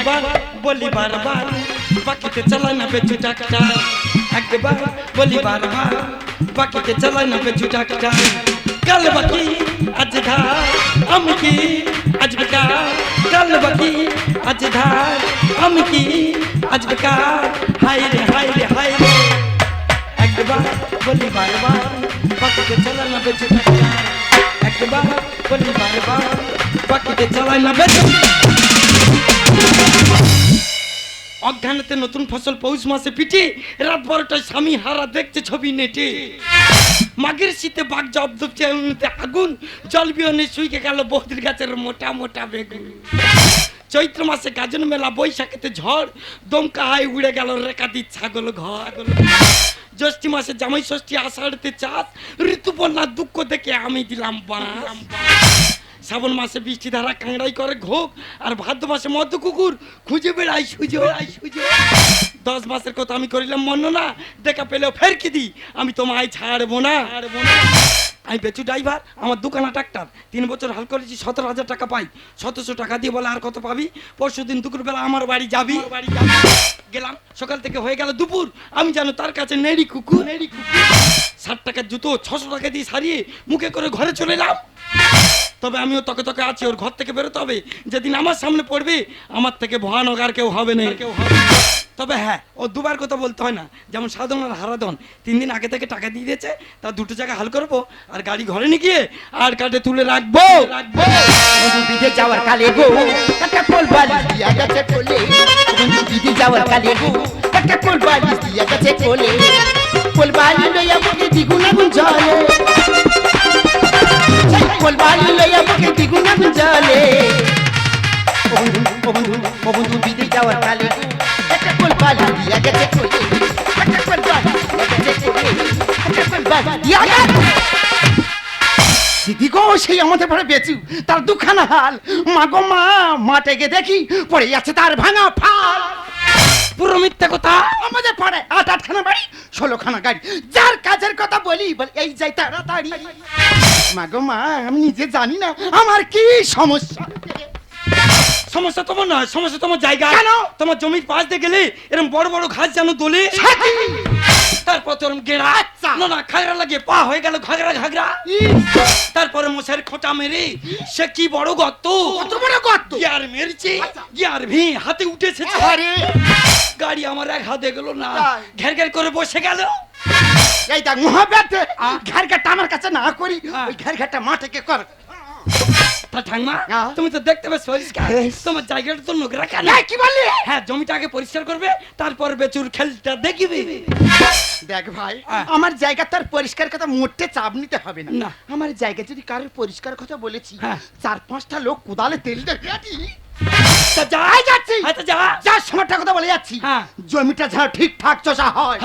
একবার বলি বারবার বাকিতে চালায় না বেচু টাকা একবার বলি বারবার বাকিতে চালায় না বেচু টাকা কাল বাকি আজ ধার আমি কি আজ বেকার কাল বাকি আজ ধার আমি কি আজ বেকার হায় রে হায় রে হায় রে একবার বলি বারবার বাকিতে চালায় না বেচু টাকা একবার বলি বারবার বাকিতে চালায় না বেচু অজ্ঞানেতে নতুন ফসল পৌষ মাসে পিঠে রাত 12টায় স্বামী হারা দেখছে ছবি নেটে মাগের শীতে বাঘ জব্দ চেউনিতে আগুন জল বিহনে শুইকে গেল বৌদির গাছের মোটা মোটা বেগুন চৈত্র মাসে গাজন মেলা বৈশাখেতে ঝড় দমকা হাই উড়ে গেল রেখাতি ছাগল ঘর জ্যৈষ্ঠ মাসে জামাই ষষ্ঠী আষাঢ়তে চাঁদ ঋতুপর্ণার দুঃখ দেখে আমি দিলাম বাঁশ শ্রাবণ মাসে বৃষ্টি ধারা কাংড়াই করে ঘোক আর ভাদ্র মাসে মধ্য কুকুর খুঁজে বেড়াই সুজে 10 মাসের কথা আমি করিলাম বর্ণনা দেখা পেলেও ফের কি দি আমি তোমায় ছাড়বো না আমি বেচু ড্রাইভার আমার দুখানা ট্রাক্টর 3 বছর হাল করেছি 17,000 টাকা পাই 1700 টাকা দিয়ে বলে আর কত পাবি পরশুদিন দুপুরবেলা আমার বাড়ি যাবি গেলাম সকাল থেকে হয়ে গেল দুপুর আমি জানো তার কাছে নেড়ি কুকুর 60 টাকার জুতো 600 টাকা দিয়ে সারিয়ে মুখে করে ঘরে চলে এলাম তবে আমিও তকে তকে আছি ওর ঘর থেকে বেরোতে হবে যেদিন আমার সামনে পড়বে আমার থেকে ভয়ানক আর কেউ হবে না তবে হ্যাঁ ও দুবার কথা বলতে হয় না যেমন সাধন আর হারাধন 3 দিন আগে থেকে টাকা দিয়ে দিয়েছে তার 2টো জায়গা হাল করবো আর গাড়ি ঘরে নিয়ে গিয়ে আর কাটে তুলে রাখবো বন্ধু বিদে যাওয়ার কালে গো একটা কোল বালিশ দিয়া গেছে কোলে বন্ধু বিদে যাওয়ার কালে গো একটা কোল বালিশ দিয়া গেছে কোলে কোল বালিশ লইয়া মুখে দ্বিগুণ আগুন জ্বলে কোল বালিশ লইয়া মুখে দ্বিগুণ আগুন জ্বলে ও বন্ধু বিদে যাওয়ার কালে গো একটা কোল বালিশ দিয়া গেছে কোলে একটা কোল বালিশ দিয়া গেছে কোলে একটা কোল বালিশ দিয়া গেছে দিদি গো সেই আমাদের পরে বেচু তার দুখানা হাল মা গো মা মাঠে গিয়ে দেখি পড়ে যাচ্ছে তার ভাঙা ফাল পুরো মিথ্যা কথা আমাদের পড়ে 8-8খানা বাড়ি 16খানা গাড়ি যার কাজের কথা বলি এই যাই তাড়াতাড়ি মা গো মা আমি নিজে জানি না আমার কি সমস্যা সমস্যা তোমার নয় সমস্যা তোমার জায়গা কেন তোমার জমির পাশ দিয়ে গেলে এরকম বড় বড় ঘাস জানো দোলে তারপর তোর গেড়া না খাগড়া লাগে পা হয়ে গেল ঘাগড়া তারপরে মশার খোঁটা মেরে সে কি বড় গর্ত কত বড় গর্ত গিয়ার মেরেছে গিয়ার ভি হাতে উঠেছে আরে গাড়ি আমার এক হাতে গেল না ঘের ঘের করে বসে গেল এই দেখ মহাব্যাতে ঘাড়ঘাটটা আমার কাছে না করি ওই ঘাড়ঘাটটা মাঠে কে কর তা ঠাংমা তুমি তো দেখতে বেশ পরিষ্কার তোমার জায়গাটা তো নোংরা কেন কি বললি হ্যাঁ জমিটা আগে পরিষ্কার করবে তারপর বেচুর খেলটা দেখবে দেখ ভাই আমার জায়গা তার পরিষ্কার কথা মোটে চাপ নিতে হবে না আমার জায়গা যদি কারোর পরিষ্কার কথা বলেছি 4-5টা লোক কোদালে তেল দেবে তা যাই যাচ্ছি যা সময়টা কথা বলে যাচ্ছি জমিটা যা ঠিকঠাক চষা হয়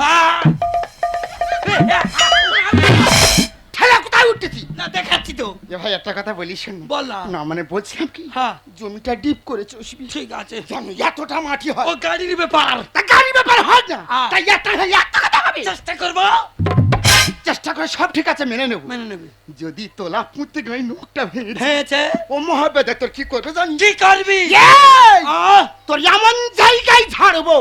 কোথায় উঠতেছি না দেখাচ্ছি তো ভাই একটা কথা বলি শোন বল না মানে বলছিলাম কি জমিটা ডিপ করে চষবি ঠিক আছে এতটা মাটি হয় ও গাড়ির ব্যাপার তা গাড়ির ব্যাপার হয় না তাই একটা কথা হবে চেষ্টা করবো চেষ্টা করে সব ঠিক আছে মেনে নেবে যদি তোলা পুঁততে গিয়ে নোকটা ভেঙেছে ও মহাবেদে তোর কি করবে জানি কি করবি তোর এমন জায়গায় ছাড়বো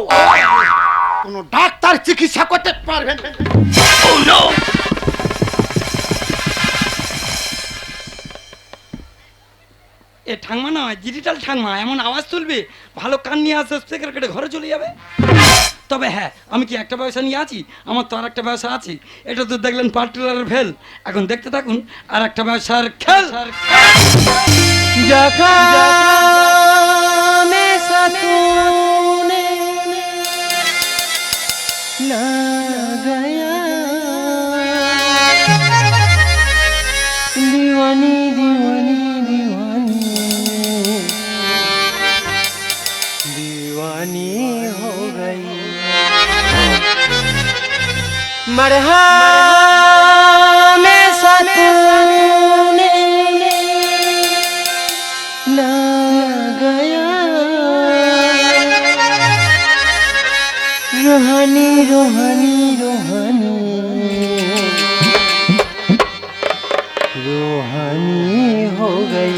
কোনো ডাক্তার চিকিৎসা করতে পারবে না এ ঠাংমা নয় ডিজিটাল ঠাংমা এমন আওয়াজ তুলবে ভালো কান নিয়ে আসে স্পিকার কেটে ঘরে চলে যাবে তবে হ্যাঁ আমি কি একটা ব্যবসা নিয়ে আছি আমার তো আর একটা ব্যবসা আছে এটা তো দেখলেন পার্টিকুলার ফেল এখন দেখতে থাকুন আর একটা ব্যবসার খেল दीवानी दीवानी दीवानी दीवानी हो गई मरहा में सतूने ला गया रूहानी रूहानी रूहानी रूहानी हो गई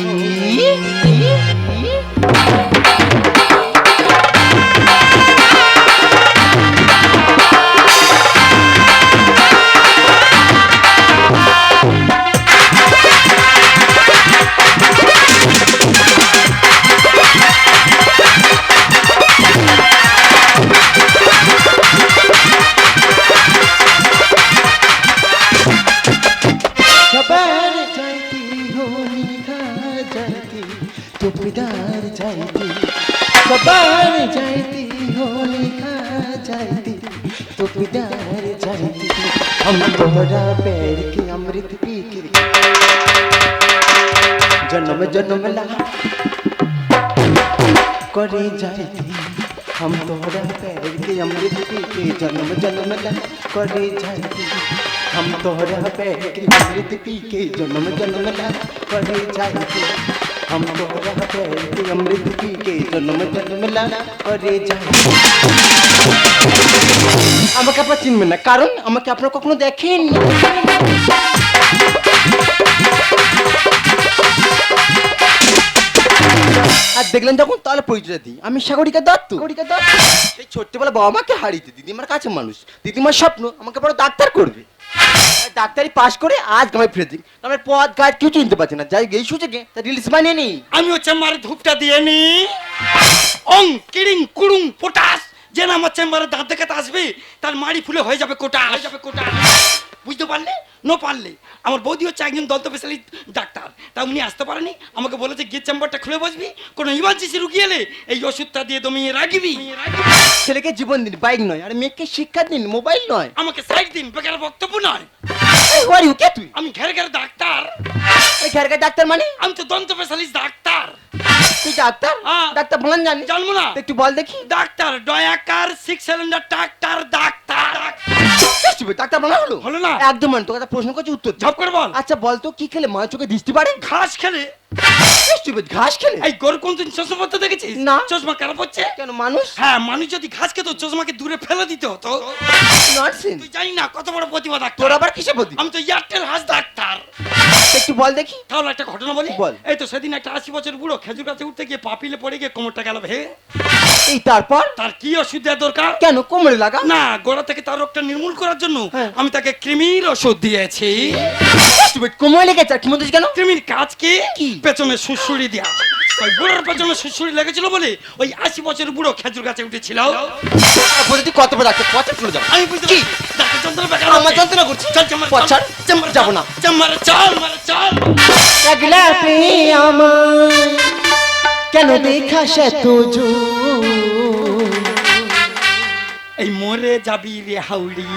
हम तोहरा पैर के अमृत पी के जन्म जन्म ला करे जाती हम तोहरा पैर के अमृत पी के जन्म जन्म ला करे जाती हम तोहरा पैर के अमृत पी के जन्म जन्म ला करे जाती हम तोहरा पैर के अमृत पी के जन्म जन्म ला करे जाती আমাকে আপনার চিনবেন না কারণ আমাকে আপনারা কখনো দেখেন আর দেখলেন যখন তাহলে পরিচয় দিই আমি সাগরিকা দত্ত সেই ছোট্টবেলা বাবা মাকে হারিয়েছে দিদিমার কাছে মানুষ দিদিমার স্বপ্ন আমাকে বড় ডাক্তার করবে আর ডাক্তারি পাশ করে আজ গ্রামে ফিরেছি গ্রামের পথ ঘাট কেউ চিনতে পারছে না যাই এই সুযোগে তা রিলস বানিয়ে নি আমি হচ্ছে আমার ধূপটা দিয়ে নি অং কিড়িং কুড়ুং পটাশ যে না আমার চেম্বারে দাঁত দেখাতে আসবে তার মাড়ি ফুলে হয়ে যাবে কোটা বুঝতে পারলে নো পারলে আমার বৌদি হচ্ছে একজন দন্ত স্পেশালিস্ট ডাক্তার তা উনি আসতে পারেনি আমাকে বলেছে গিয়ে চেম্বারটা খুলে বসবি কোনো ইমার্জেন্সি রুগী এলে এই ওষুধটা দিয়ে দমিয়ে রাখবি ছেলেকে জীবন দিন বাইক নয় আর মেয়েকে শিক্ষা দিন মোবাইল নয় আমাকে সাইড দিন বেকার বক্তব্য নয় কে তুই আমি ঘের ঘের ডাক্তার এই ঘেরকা ডাক্তার মানে আমি তো দন্ত স্পেশালিস্ট ডাক্তার তুই ডাক্তার হ্যাঁ। ডাক্তার বলেন জানি জানবো না তো একটু বল দেখি ডাক্তার ডয়াকার 6 সিলিন্ডার ডাক্তার ডাক্তার বলা হলো হলো না। একদম তোকে একটা প্রশ্ন করছি উত্তর দে। ঝপ করে বল আচ্ছা বল তো কি খেলে মায়ের চোখে দৃষ্টি পারে ঘাস খেলে ঘাস খেলে এই গরু কোনদিন চশমা পরতে দেখেছিস না। চশমা কেন পড়ছে কেন মানুষ হ্যাঁ মানুষ যদি ঘাস খেত চশমাকে দূরে ফেলে দিতে হতো নরসেন্স তুই জানি না কত বড় প্রতিভা ডাক্তার তোর আবার কিসে বদি আমি তো এয়ারটেল হাস ডাক্তার একটু বল দেখি তাহলে একটা ঘটনা বলি বল। এই তো সেদিন একটা 80 বছর বুড়ো খেজুর গাছে উঠতে গিয়ে পাপিলে পড়ে গিয়ে কোমরটা গেল ভেঙে এই তারপর তার কি ওষুধ দেওয়া দরকার কেন কোমরে লাগা না গোড়া থেকে তার রোগটা নির্মূল করার জন্য হ্যাঁ। আমি তাকে কৃমির ওষুধ দিয়েছি কোমরে লেগেছে আর কি মধ্যে কেন কৃমির কাজ কি কি? পেছনে সুড়সুড়ি দেয়া ওই বুড়োর পেছনে সুড়সুড়ি লেগেছিল বলে ওই 80 বছরের বুড়ো খেজুর গাছে উঠেছিল বলে তুই কত বড় ডাক্তার পচা চলে যাও আমি বুঝতে কি? পারছি, ডাক্তার যন্ত্রণা বেকার আমার হচ্ছে। যন্ত্রণা করছি চল চেম্বারে পচার চেম্বারে যাবো না চেম্বারে চল চল আগলা পে আমায় কেন দেখা সে তুজু এই মরে যাবি রে হাউড়ি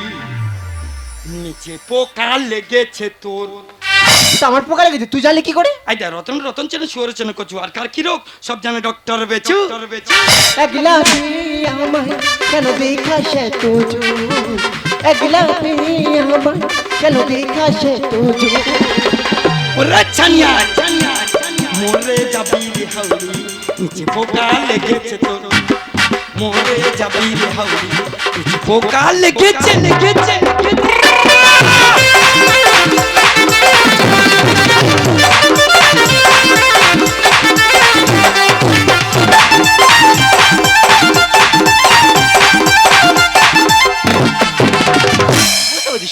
নিচে পোকা লেগেছে তোর আমার পোকা লেগেছে তুই জানলি কি করে আইডা রতন রতন চেনে শুয়ারে চেনে কচু আর কার কি রোগ সব জানে ডক্টর বেচু আগলা পে আমায় কেন দেখা সে তুজু আগলা পে আমায় কেন দেখা সে তুজু ওরে ছানিয়া ছানিয়া মরে যাবি রে হাউড়ি নিচে পোকা লেগেছে তোর মরে যাবি রে হাউড়ি নিচে পোকা লেগেছে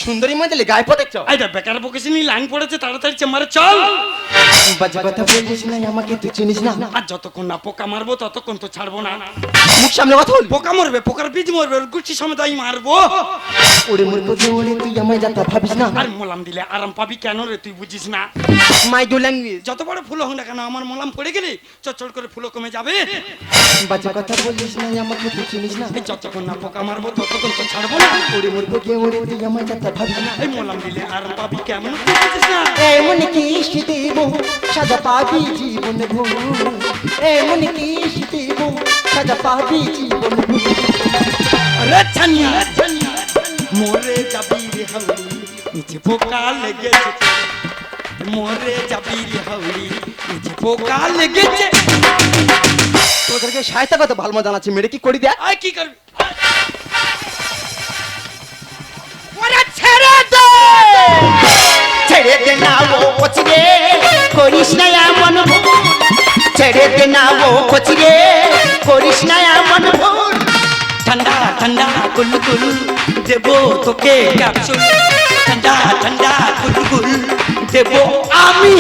সুন্দরী মধ্যে গায়ে পড়ে চাও আইডা বেকার বকেছিনি লাইন পড়েছে তাড়াতাড়ি চেম্বারে চল বাজে কথা বলিস না আমাকে তুই চিনিস না আর যতক্ষণ না পোকা মারবো ততক্ষণ তো ছাড়বো না মুখ সামনে কথা বল পোকা মরবে পোকার বীজ মরবে ওর গুচ্ছি সমেত আমি মারবো ওরে মোর পথে ওরে তুই আমায় যাতা ভাবিস না আর মোলাম দিলে আরাম পাবি কেন রে তুই বুঝিস না মাই ডো ল্যাঙ্গুয়েজ যত বড় ফুল হোক না কেন আমার মোলাম পড়ে গেলে চটচট করে ফুলও কমে যাবে বাজে কথা বলিস না আমাকে তুই চিনিস না এই যতক্ষণ না পোকা মারবো ততক্ষণ তো ছাড়বো না ওরে মোর পথে ওরে তুই আমায় যাতা ভাবিস না এই মোলাম দিলে আরাম পাবি কেমন তুই বুঝিস না এমন কিস দেব সাজা পাবি জীবন ভোর এমন কিস দেব সাজা পাবি জীবন ভোর রে ছানিয়া মরে যাবি রে হাউড়ি নিচে পোকা লেগেছে তোর। মরে যাবি রে হাউড়ি নিচে পোকা লেগেছে তোদেরকে সাহিত্য কথা ভালো মজা জানাচ্ছি মেরে কি করি দেখ আয় কি করবি ছেড়ে দে না ও কচিরে করিস না এমন ভুল ছেড়ে দে না ও কচিরে করিস না এমন ভুল ঠান্ডা ঠান্ডা কুলকুল দেব তোকে ক্যাপসুল ঠান্ডা ঠান্ডা কুলকুল দেব আমি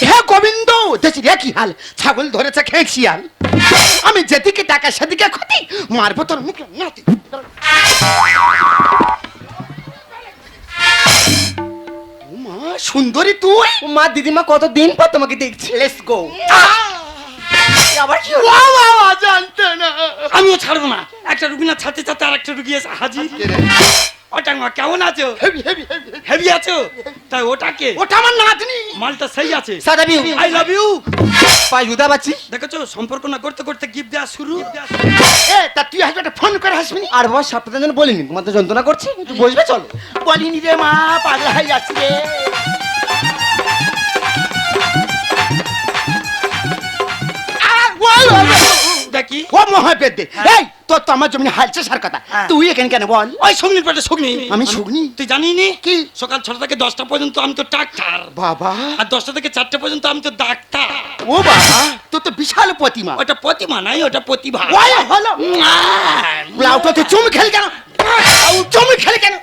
হে গোবিন্দ দেখছি রে কি হাল ছাগল ধরেছে খেঁচিয়াল আমি যেদিকে টাকা সেদিকে ক্ষতি মারবো তোর মুখে নাতি ও মা সুন্দরী তুই ও মা দিদিমা কতদিন পর তোমাকে দেখছি লেটস গো আবার কি জানতে না আমিও ছাড়বো না একটা রুগী না ছাড়তে ছাড়তে আর একটা রুগী এসে হাজির ও ঠাকুমা কেমন আছো? হেভি হেভি হেভি হেভি আছো? তাই ওটাকে ওটা আমার নাতনি। মালটা সেই আছে। সাদাবি আই লাভ ইউ। পাই জুদা পাচ্ছি। দেখেছো সম্পর্ক না করতে করতে গিফট দেওয়া শুরু। এ তা তুই আসবে একটা ফোন করে আসবি। আর বাবা সাতটা দিন বলিনি তোমার তো যন্ত্রণা করছে, একটু বসবে চলো। বলিনি রে মা, পাগলা হয়ে যাচ্ছি রে। দেখি ও মহাবেদে, এই তোর তো আমার জমি হালছে সার কথা, হ্যাঁ। তুই এখানে কেন বল? ওই সগ্নির পেটে সগ্নি। আমি শুগনি? তুই জানিনি কি? সকাল 6টা থেকে 10টা পর্যন্ত আমি তো ডাক্তার, বাবা, আর 10টা থেকে 4টা পর্যন্ত আমি তো ডাক্তার। ও বাবা, তোর তো বিশাল প্রতিমা। ওটা প্রতিমা নাই, ওটা প্রতিভা। ওই হলো লাউটা তো চুমি খেলি কেন? চুমি খেলি কেন?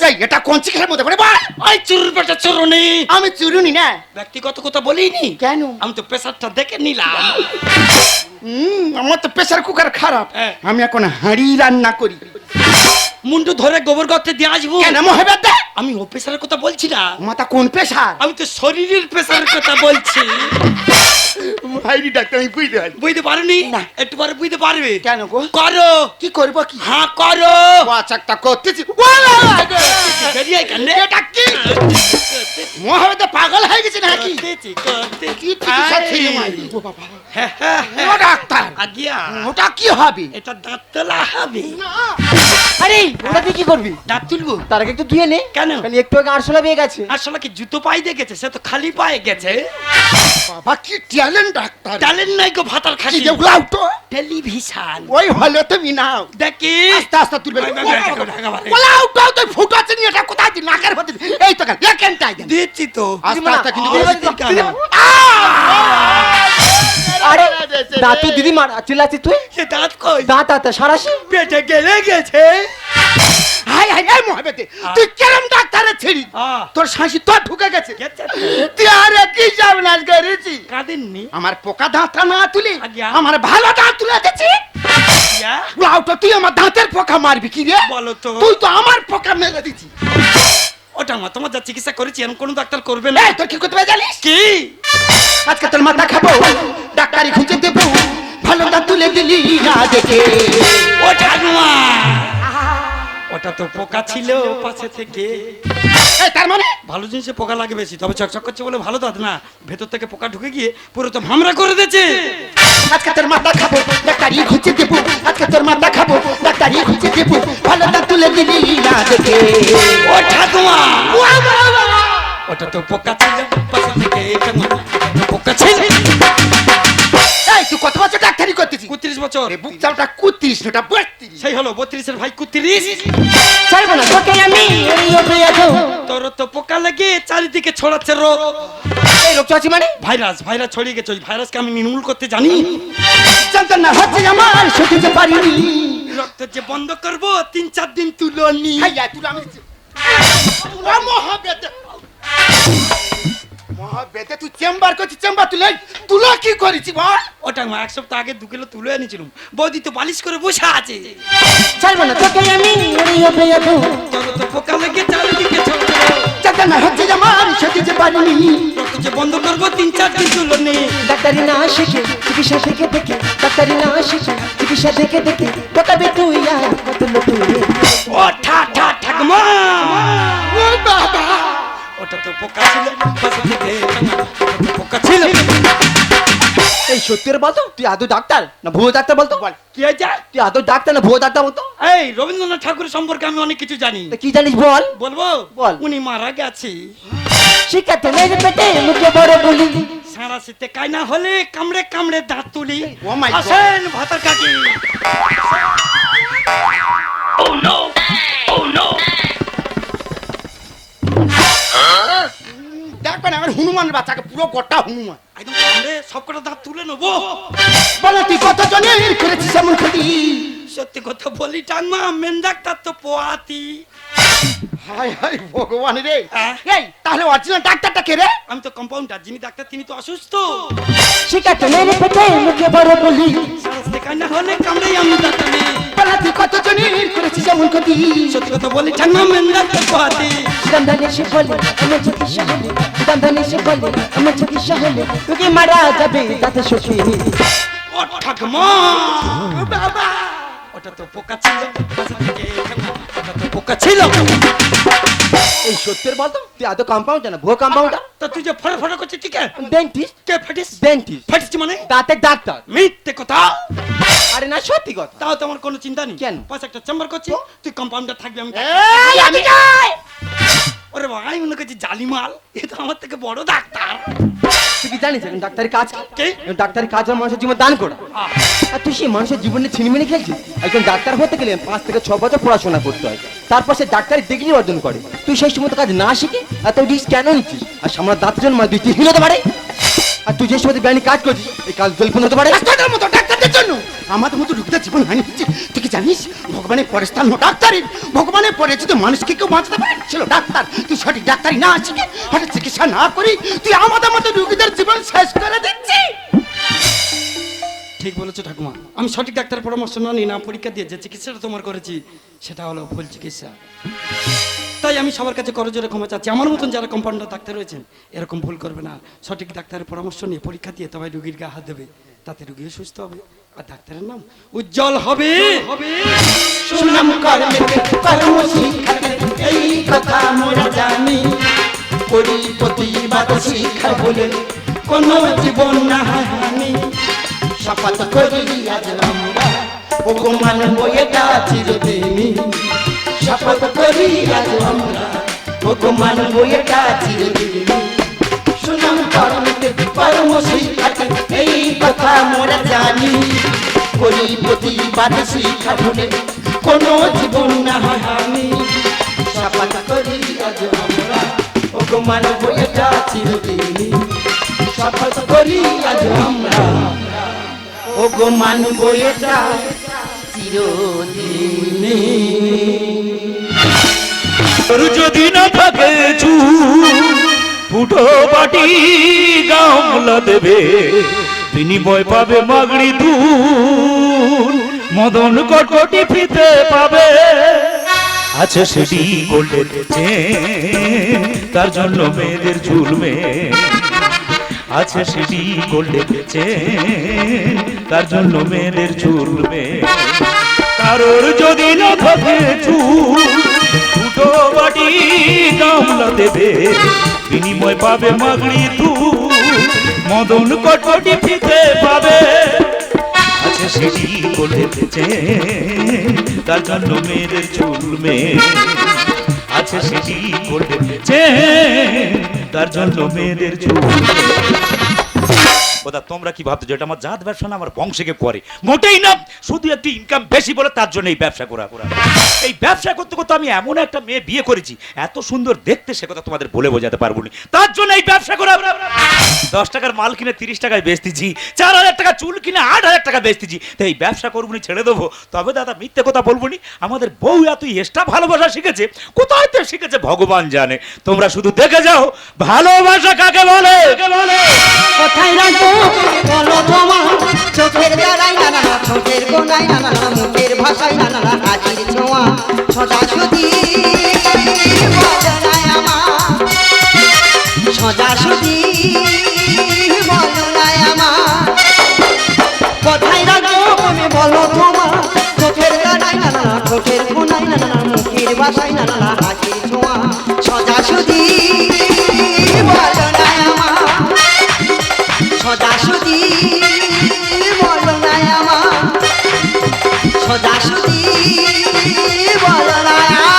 এই, এটা কঞ্চি খেলার মধ্যে পড়ে বল। ওই চুরুর পেটে চুরুনি। আমি চুরুনি না। ব্যক্তিগত কথা বলিনি। কেন? আমি তো প্রেসারটা দেখে নিলাম। আমার তো প্রেসার কুকার খারাপ, হ্যাঁ। আমি এখন হাঁড়ি রান্না করি। মুন্ডু ধরে গোবর গর্তে দিয়ে আসবো। কেন মহাবেদে? আমি ও প্রেসারের কথা বলছি না, মাথা কোন প্রেসার? আমি তো শরীরের প্রেসারের কথা বলছি। হাঁড়ি ডাক্তার আমি বুঝতে পারি। বুঝতে পারোনি? না। একটু পরে বুঝতে পারবে। কেন গো? করো। কি করবো কি? হ্যাঁ করো। একটা করতেছি। বেরিয়ে কেন? এটা কি মহাবেদে পাগল হয়ে গেছে নাকি? করতেছি, করতেছি। কি চিকিৎসা ছিল মাই? ও বাবা, হ্যাঁ, হ্যাঁ, ও হ্যাঁ। ডাক্তার, আগিয়া ওটা কি হবে? এটা দাঁত তোলা হবে। আরে ওটা তুই কি করবি? দাঁত তুলবো। তার আগে একটু ধুয়ে নে। কেন? খালি একটু আগে আরশোলা পেয়ে গেছে। আসলে কি জুতো পায়ে দিয়ে গেছে, সে তো খালি পায়ে গেছে। বাবা কি ট্যালেন্ট ডাক্তার। ট্যালেন্ট নাই গো, ভাতার কি খাসি। যে উলাউটো। টেলিভিশন ওই হলো তুমি নাও। দেখি। আস্তে আস্তে তুলবে। ভাই, ভাই, ভাই, ভাই, ভাই, ভাই। উলাউটো তো ফুটাচ্ছে নি, এটা কোথায় দি নাকের মধ্যে? এই তো কেন এখানটাই দেন। দিচ্ছি তো। আস্তে আস্তে কিন্তু আরে দাঁত তো দিদি মার চিল্লাচ্ছিস তুই? সে দাঁত কই? দাঁত আতা সারাসি। পেটে গেলে গেছে। হাই হাই এই মহাবেদে, তুই কেরম ডাক্তারের ছিড়ি? তোর শাঁসি তো ঢুকে গেছে। গেছে। তুই আরে কি যাবনাস করেছি? কাঁদেননি? আমার পোকা দাঁতটা না তুলে আজ্ঞা। আমার ভালো দাঁত তুলে দিচ্ছি। ইয়া, উলাউটো তুই আমার দাঁতের পোকা মারবি কি রে? বলো তো। তুই তো আমার পোকা মেরে দিচ্ছি। ওটা মা, তোমার যা চিকিৎসা করেছি এমন কোনো ডাক্তার করবে না। এই তোর কি করতে পারে জানিস? কি? আজকে তোর মাথা খাবো, ডাক্তারি খুঁজে দেবো, ভালো দাঁত তুলে দিলি না দেখে। ও ঠাকুমা, ওটা তো পোকা ছিল পাশে থেকে। এই তার মানে ভালো জিনিসে পোকা লাগে বেশি, তবে চকচক করছে বলে ভালো দাঁত না, ভেতর থেকে পোকা ঢুকে গিয়ে পুরো তো ভামরা করে দিয়েছে। আজকে তোর মাথা খাবো, ডাক্তারি খুঁজে দেবো, আজকে তোর মাথা খাবো, ডাক্তারি খুঁজে দেবো, ভালো দাঁত তুলে দিলি না দেখে। ও ঠাকুমা, ওটা তো পোকা ছিল পাশে থেকে। ঠাকুমা, ওটা তো পোকা ছিল। এই তুই কত বছর ডাক্তারি করতেছিস? 32 বছর। বুক চালটা 31 ওটা 32। সেই হলো 32-এর ভাই 32। ছাড়বো না তোকে আমি এই অভিযোগ। তোর তো পোকা লেগে চারিদিকে ছড়াচ্ছে রোগ। এই রোগ চাচি মানে? ভাইরাস ছড়িয়ে গেছে। ওই ভাইরাসকে আমি নির্মূল করতে জানি। জানতাম না হচ্ছে আমার সহ্য পারিনি। রক্ত যে বন্ধ করবো 3-4 দিন তুলনি। হাইয়া তুই আমি মহাবেদে, মহাবেদে তুই চেম্বার করছিস, চেম্বার তুলে তুলো কি করেছি বল? ওটা মা 1 সপ্তাহ আগে 2 কিলো তুলে এনেছিলাম। বৌদি তো বালিশ করে বসে আছে। ছাড়বো না তোকে আমি এই অভিযোগ। তোর তো পোকা লেগে চারিদিকে ছড়াচ্ছে রোগ। জানতাম না হচ্ছে আমার সহ্য পারিনি। রক্ত যে বন্ধ করবো 3-4 দিন তুলনি। ডাক্তারি না শিখে চিকিৎসা দেখে দেখে, ডাক্তারি না শিখে চিকিৎসা দেখে দেখে, তোকাবে তুই আর কত লোক। ও ঠাকুমা, ও বাবা, ওটা তো পোকা ছিল পাশে থেকে। ওটা তো পোকা ছিল। এই সত্যি করে বলতো, তুই আদৌ ডাক্তার না ভুয়ো ডাক্তার বলতো? বল কি হয়েছে? তুই আদৌ ডাক্তার না ভুয়ো ডাক্তার বলতো? এই রবীন্দ্রনাথ ঠাকুরের সম্পর্কে আমি অনেক কিছু জানি। তা কি জানিস বল? বলবো? বল। উনি মারা গেছে। শিখাতে মেরে পেটে মুখে বড় বলি। সারা শীতে কায়না হলে কামড়ে কামড়ে দাঁত তুলি। ও মাই গড। আসেন ভাতার কাকি। Oh no! Oh no! দেখবেন আমার হনুমান বাচ্চাকে পুরো গোটা হনুমান। একদম কামড়ে সবকটা দাঁত তুলে নেবো। বলো তুই কত জনের করেছিস এমন ক্ষতি? সত্যি কথা বলি টাঙ্গা, মেন ডাক্তার তো পোয়াতি। হাই হাই ভগবান রে। হ্যাঁ? এই তাহলে অরিজিনাল ডাক্তারটা কে রে? আমি তো কম্পাউন্ডার, যিনি ডাক্তার তিনি তো অসুস্থ। শিখাতে মেরে পেটে মুখে বড় বলি। সারা শীতে কায়না হলে কামড়েই আমি দাঁত তুলি। বলো তুই কত জনের করেছিস এমন ক্ষতি? সত্যি কথা বলি টাঙ্গা, মেন ডাক্তার পোয়াতি। দামদানি সে বলে আমার চিকিৎসা হলে, দামদানি সে বলে আমার চিকিৎসা হলে, তোকে মারা যাবে তাতে সুখী। ও ঠাকুমা, বাবা, ওটা তো পোকা ছিল পাশে থেকে। ওটা তো পোকা দরকার ছিল। এই সত্যের বলতো তুই এত কম্পাউন্ডার না ভুয়ো কম্পাউন্ডার। তা তুই যে ফড়া করছিস ঠিক আছে? ডেন্টিস্ট। কে ফাটিস? ডেন্টিস্ট ফাটিস মানে? দাঁতের ডাক্তার। মিথ্যে কথা। আরে না সত্যি কথা। তাও তোমার কোনো চিন্তা নেই। কেন? পাশে একটা চেম্বার করছি, তুই কম্পাউন্ডার থাকবি, আমি এই, আমি যাই। ওরে ভাই আমি মনে করছি জালিমাল, এ তো আমার থেকে বড় ডাক্তার। তুই কি জানিস এখন ডাক্তারের কাজ কি? কি? ডাক্তারের কাজ হলো মানুষের জীবন দান করা। আর তুই সেই মানুষের জীবনে ছিনিমিনি খেলছিস। একজন ডাক্তার হতে গেলে 5 থেকে 6 বছর পড়াশোনা করতে হয়, তারপর সে ডাক্তারি ডিগ্রি অর্জন করে। তুই সেই সময় কাজ না শিখে এত রিস্ক কেন নিচ্ছিস? আর সামনে দাঁতের জন্য মানে তুই হিল হতে পারে। আর তুই যে সময় ব্যানি কাজ করছিস এই কাজ জলপন হতে পারে। ডাক্তারদের মতো ডাক্তারদের জন্য আমাদের মতো রোগীদের জীবন হানি হচ্ছে। তুই কি জানিস ভগবানের পরে স্থান ডাক্তারের? ভগবানের পরে যদি মানুষকে কেউ বাঁচাতে পারছিল ডাক্তার, তুই সঠিক ডাক্তারি না শিখে সঠিক চিকিৎসা না করি তুই আমাদের মতো রোগীদের জীবন শেষ করে দিচ্ছিস। ঠিক বলেছো ঠাকুমা, আমি সঠিক ডাক্তারের পরামর্শ না নিই, না পরীক্ষা দিয়ে যে চিকিৎসাটা তোমার করেছি সেটা হলো ভুল চিকিৎসা। তাই আমি সবার কাছে করজোরে ক্ষমা চাচ্ছি। আমার মতন যারা কম্পাউন্ডার ডাক্তার রয়েছেন এরকম ভুল করবে না। সঠিক ডাক্তারের পরামর্শ নিয়ে পরীক্ষা দিয়ে তবে রুগীর গায়ে হাত দেবে, তাতে রুগীও সুস্থ হবে আর ডাক্তারের নাম উজ্জ্বল হবে। সুনাম কর্মেতে কর্ম শিক্ষাতে এই কথা মোরা জানি। করি প্রতিবাদ শিক্ষা বলে কোনো জীবন না হানি। শপথ করি আজ আমরা ওগো মানব এটা চিরদিনই। শপথ করি আজ আমরা ওগো মানব এটা চিরদিনই। সুনাম কর্মেতে কর্ম শিক্ষাতে এই কথা মোরা জানি। করি প্রতিবাদ শিক্ষা বলে কোনো জীবন না হানি। শপথ করি আজ আমরা ওগো মানব এটা চিরদিনই। শপথ করি আজ আমরা ওগো মানব এটা চিরদিনই। তোর যদি না থাকে চুল ফুটো বাটি গামলা দেবে, বিনিময় পাবে মাগড়ি দুল, মদন কটকটি ফিতে পাবে। আছে সেটি গোল্ডেন চেন, তার জন্য মেয়েদের ঝুলবে। আছে সেটি গোল্ডেন চেন, তার জন্য মেয়েদের ঝুলবে। কারোর যদি না থাকে চুল ফুটো বাটি গামলা দেবে, বিনিময় পাবে মাগড়ি দুল, মদন কটকটি ফিতে পাবে। আছে সেটি গোল্ডেন চেন, তার জন্য মেয়েদের চুলবে। আছে সেটি গোল্ডেন চেন, তার জন্য মেয়েদের চুলবে। তোমরা কি ভাবছো যেটা আমার জাত ব্যবসা না, আমার বংশকে করে? মোটেই না, শুধু একটু ইনকাম বেশি বলে তার জন্য এই ব্যবসা করা। এই ব্যবসা করতে করতে আমি এমন একটা মেয়ে বিয়ে করেছি, এত সুন্দর দেখতে সে কথা তোমাদের বলে বোঝাতে পারবো না। তার জন্য এই ব্যবসা করা। 10 টাকার মাল কিনে 30 টাকায় বেচতেছি, 4000 টাকা চুল কিনে 8000 টাকা বেচতেছি। তো এই ব্যবসা করবো নি, ছেড়ে দেবো? তবে দাদা মিথ্যে কথা বলবো নি, আমাদের বউ এত এক্সট্রা ভালোবাসা শিখেছে, কোথায় তো শিখেছে ভগবান জানে। তোমরা শুধু দেখে যাও ভালোবাসা কাকে বলে। কোথায় রাখবো বলো তোমার চোখের দ্বারাই না না ঠোঁটের কোনাই না না মুখের ভাষাই না না হাজির ছোঁয়া সোজাসুজি বলো না আমার সোজাসুজি বলো না আমার কোথায় রাখবো তুমি বলো তোমার চোখের দ্বারাই না না ঠোঁটের কোনাই না না মুখের ভাষাই না না হাজির ছোঁয়া সোজাসুজি বলো না আমার সোজাসুজি বলো না আমার সোজাসুজি বলো না আমার।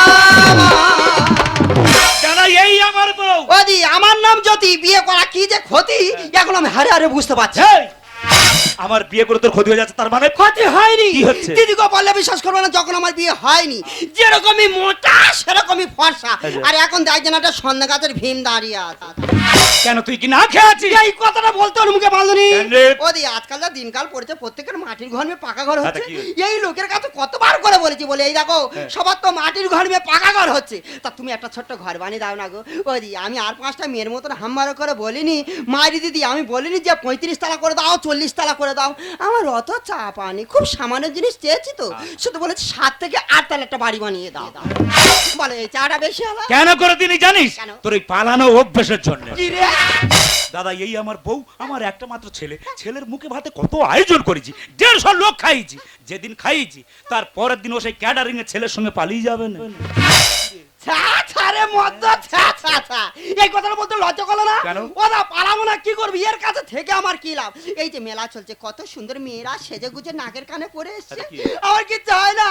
এই আমার বউ। ওদি আমার নাম জ্যোতি, বিয়ে করা কি যে ক্ষতি এখন আমি হারে হারে বুঝতে পারছি। এই, আমার বিয়ে করে তোর ক্ষতি হয়ে যাচ্ছে, তার মানে ক্ষতি হয়নি। কি হচ্ছে? দিদি গো বললে বিশ্বাস করবে না, যখন আমার বিয়ে হয়নি যেরকমই মোটা সেরকমই ফর্সা, আর এখন দেখছেন একটা সন্ধ্যা গাছের ভীম দাঁড়িয়ে আছে। কেন তুই কি না খেয়ে আছিস? এই কথাটা বলতে ওর মুখে বাঁধনি। কেন রে? ওদি আজকাল যা দিনকাল পড়েছে প্রত্যেকের মাটির ঘর মেয়ে পাকা ঘর হচ্ছে। আচ্ছা, কি হয়েছে? এই লোকের কাছে কতবার করে বলেছি, বলে এই দেখো সবার তো মাটির ঘর মেয়ে পাকা ঘর হচ্ছে, তা তুমি একটা ছোট্ট ঘর বানিয়ে দাও না গো। ওদি আমি আর 5টা মেয়ের মতন হাম্মারও করে বলিনি, মায়েরি দিদি আমি বলিনি যে 35 তালা করে দাও 40 তালা করে দাও। আমার অত চাপ আনি, খুব সামান্য জিনিস চেয়েছি তো, শুধু বলেছি 7 থেকে 8 তালা একটা বাড়ি বানিয়ে দাও। বলে এই চাটা বেশি হলো কেন করে দিনি জানিস? কেন? তোর এই পালানো অভ্যাসের জন্য। কি রে দাদা এই আমার বউ, আমার একটা মাত্র ছেলে, ছেলের মুখে ভাতে কত আয়োজন করেছি, 150 লোক খাইয়েছি। যেদিন খাইয়েছি তার পরের দিন ও সেই ক্যাটারিং এর ছেলের সঙ্গে পালিয়ে যাবেন। ছাড়ে মদ ছা ছা ছা, এই কথাটা বলতে লজ্জা করলো না? কেন? ও না পালাবো না, কি করবি? এর কাছে থেকে আমার কি লাভ? এই যে মেলা চলছে, কত সুন্দর মেয়েরা সেজে গুজে নাকের কানে পরে এসছে, আমার কি চাই না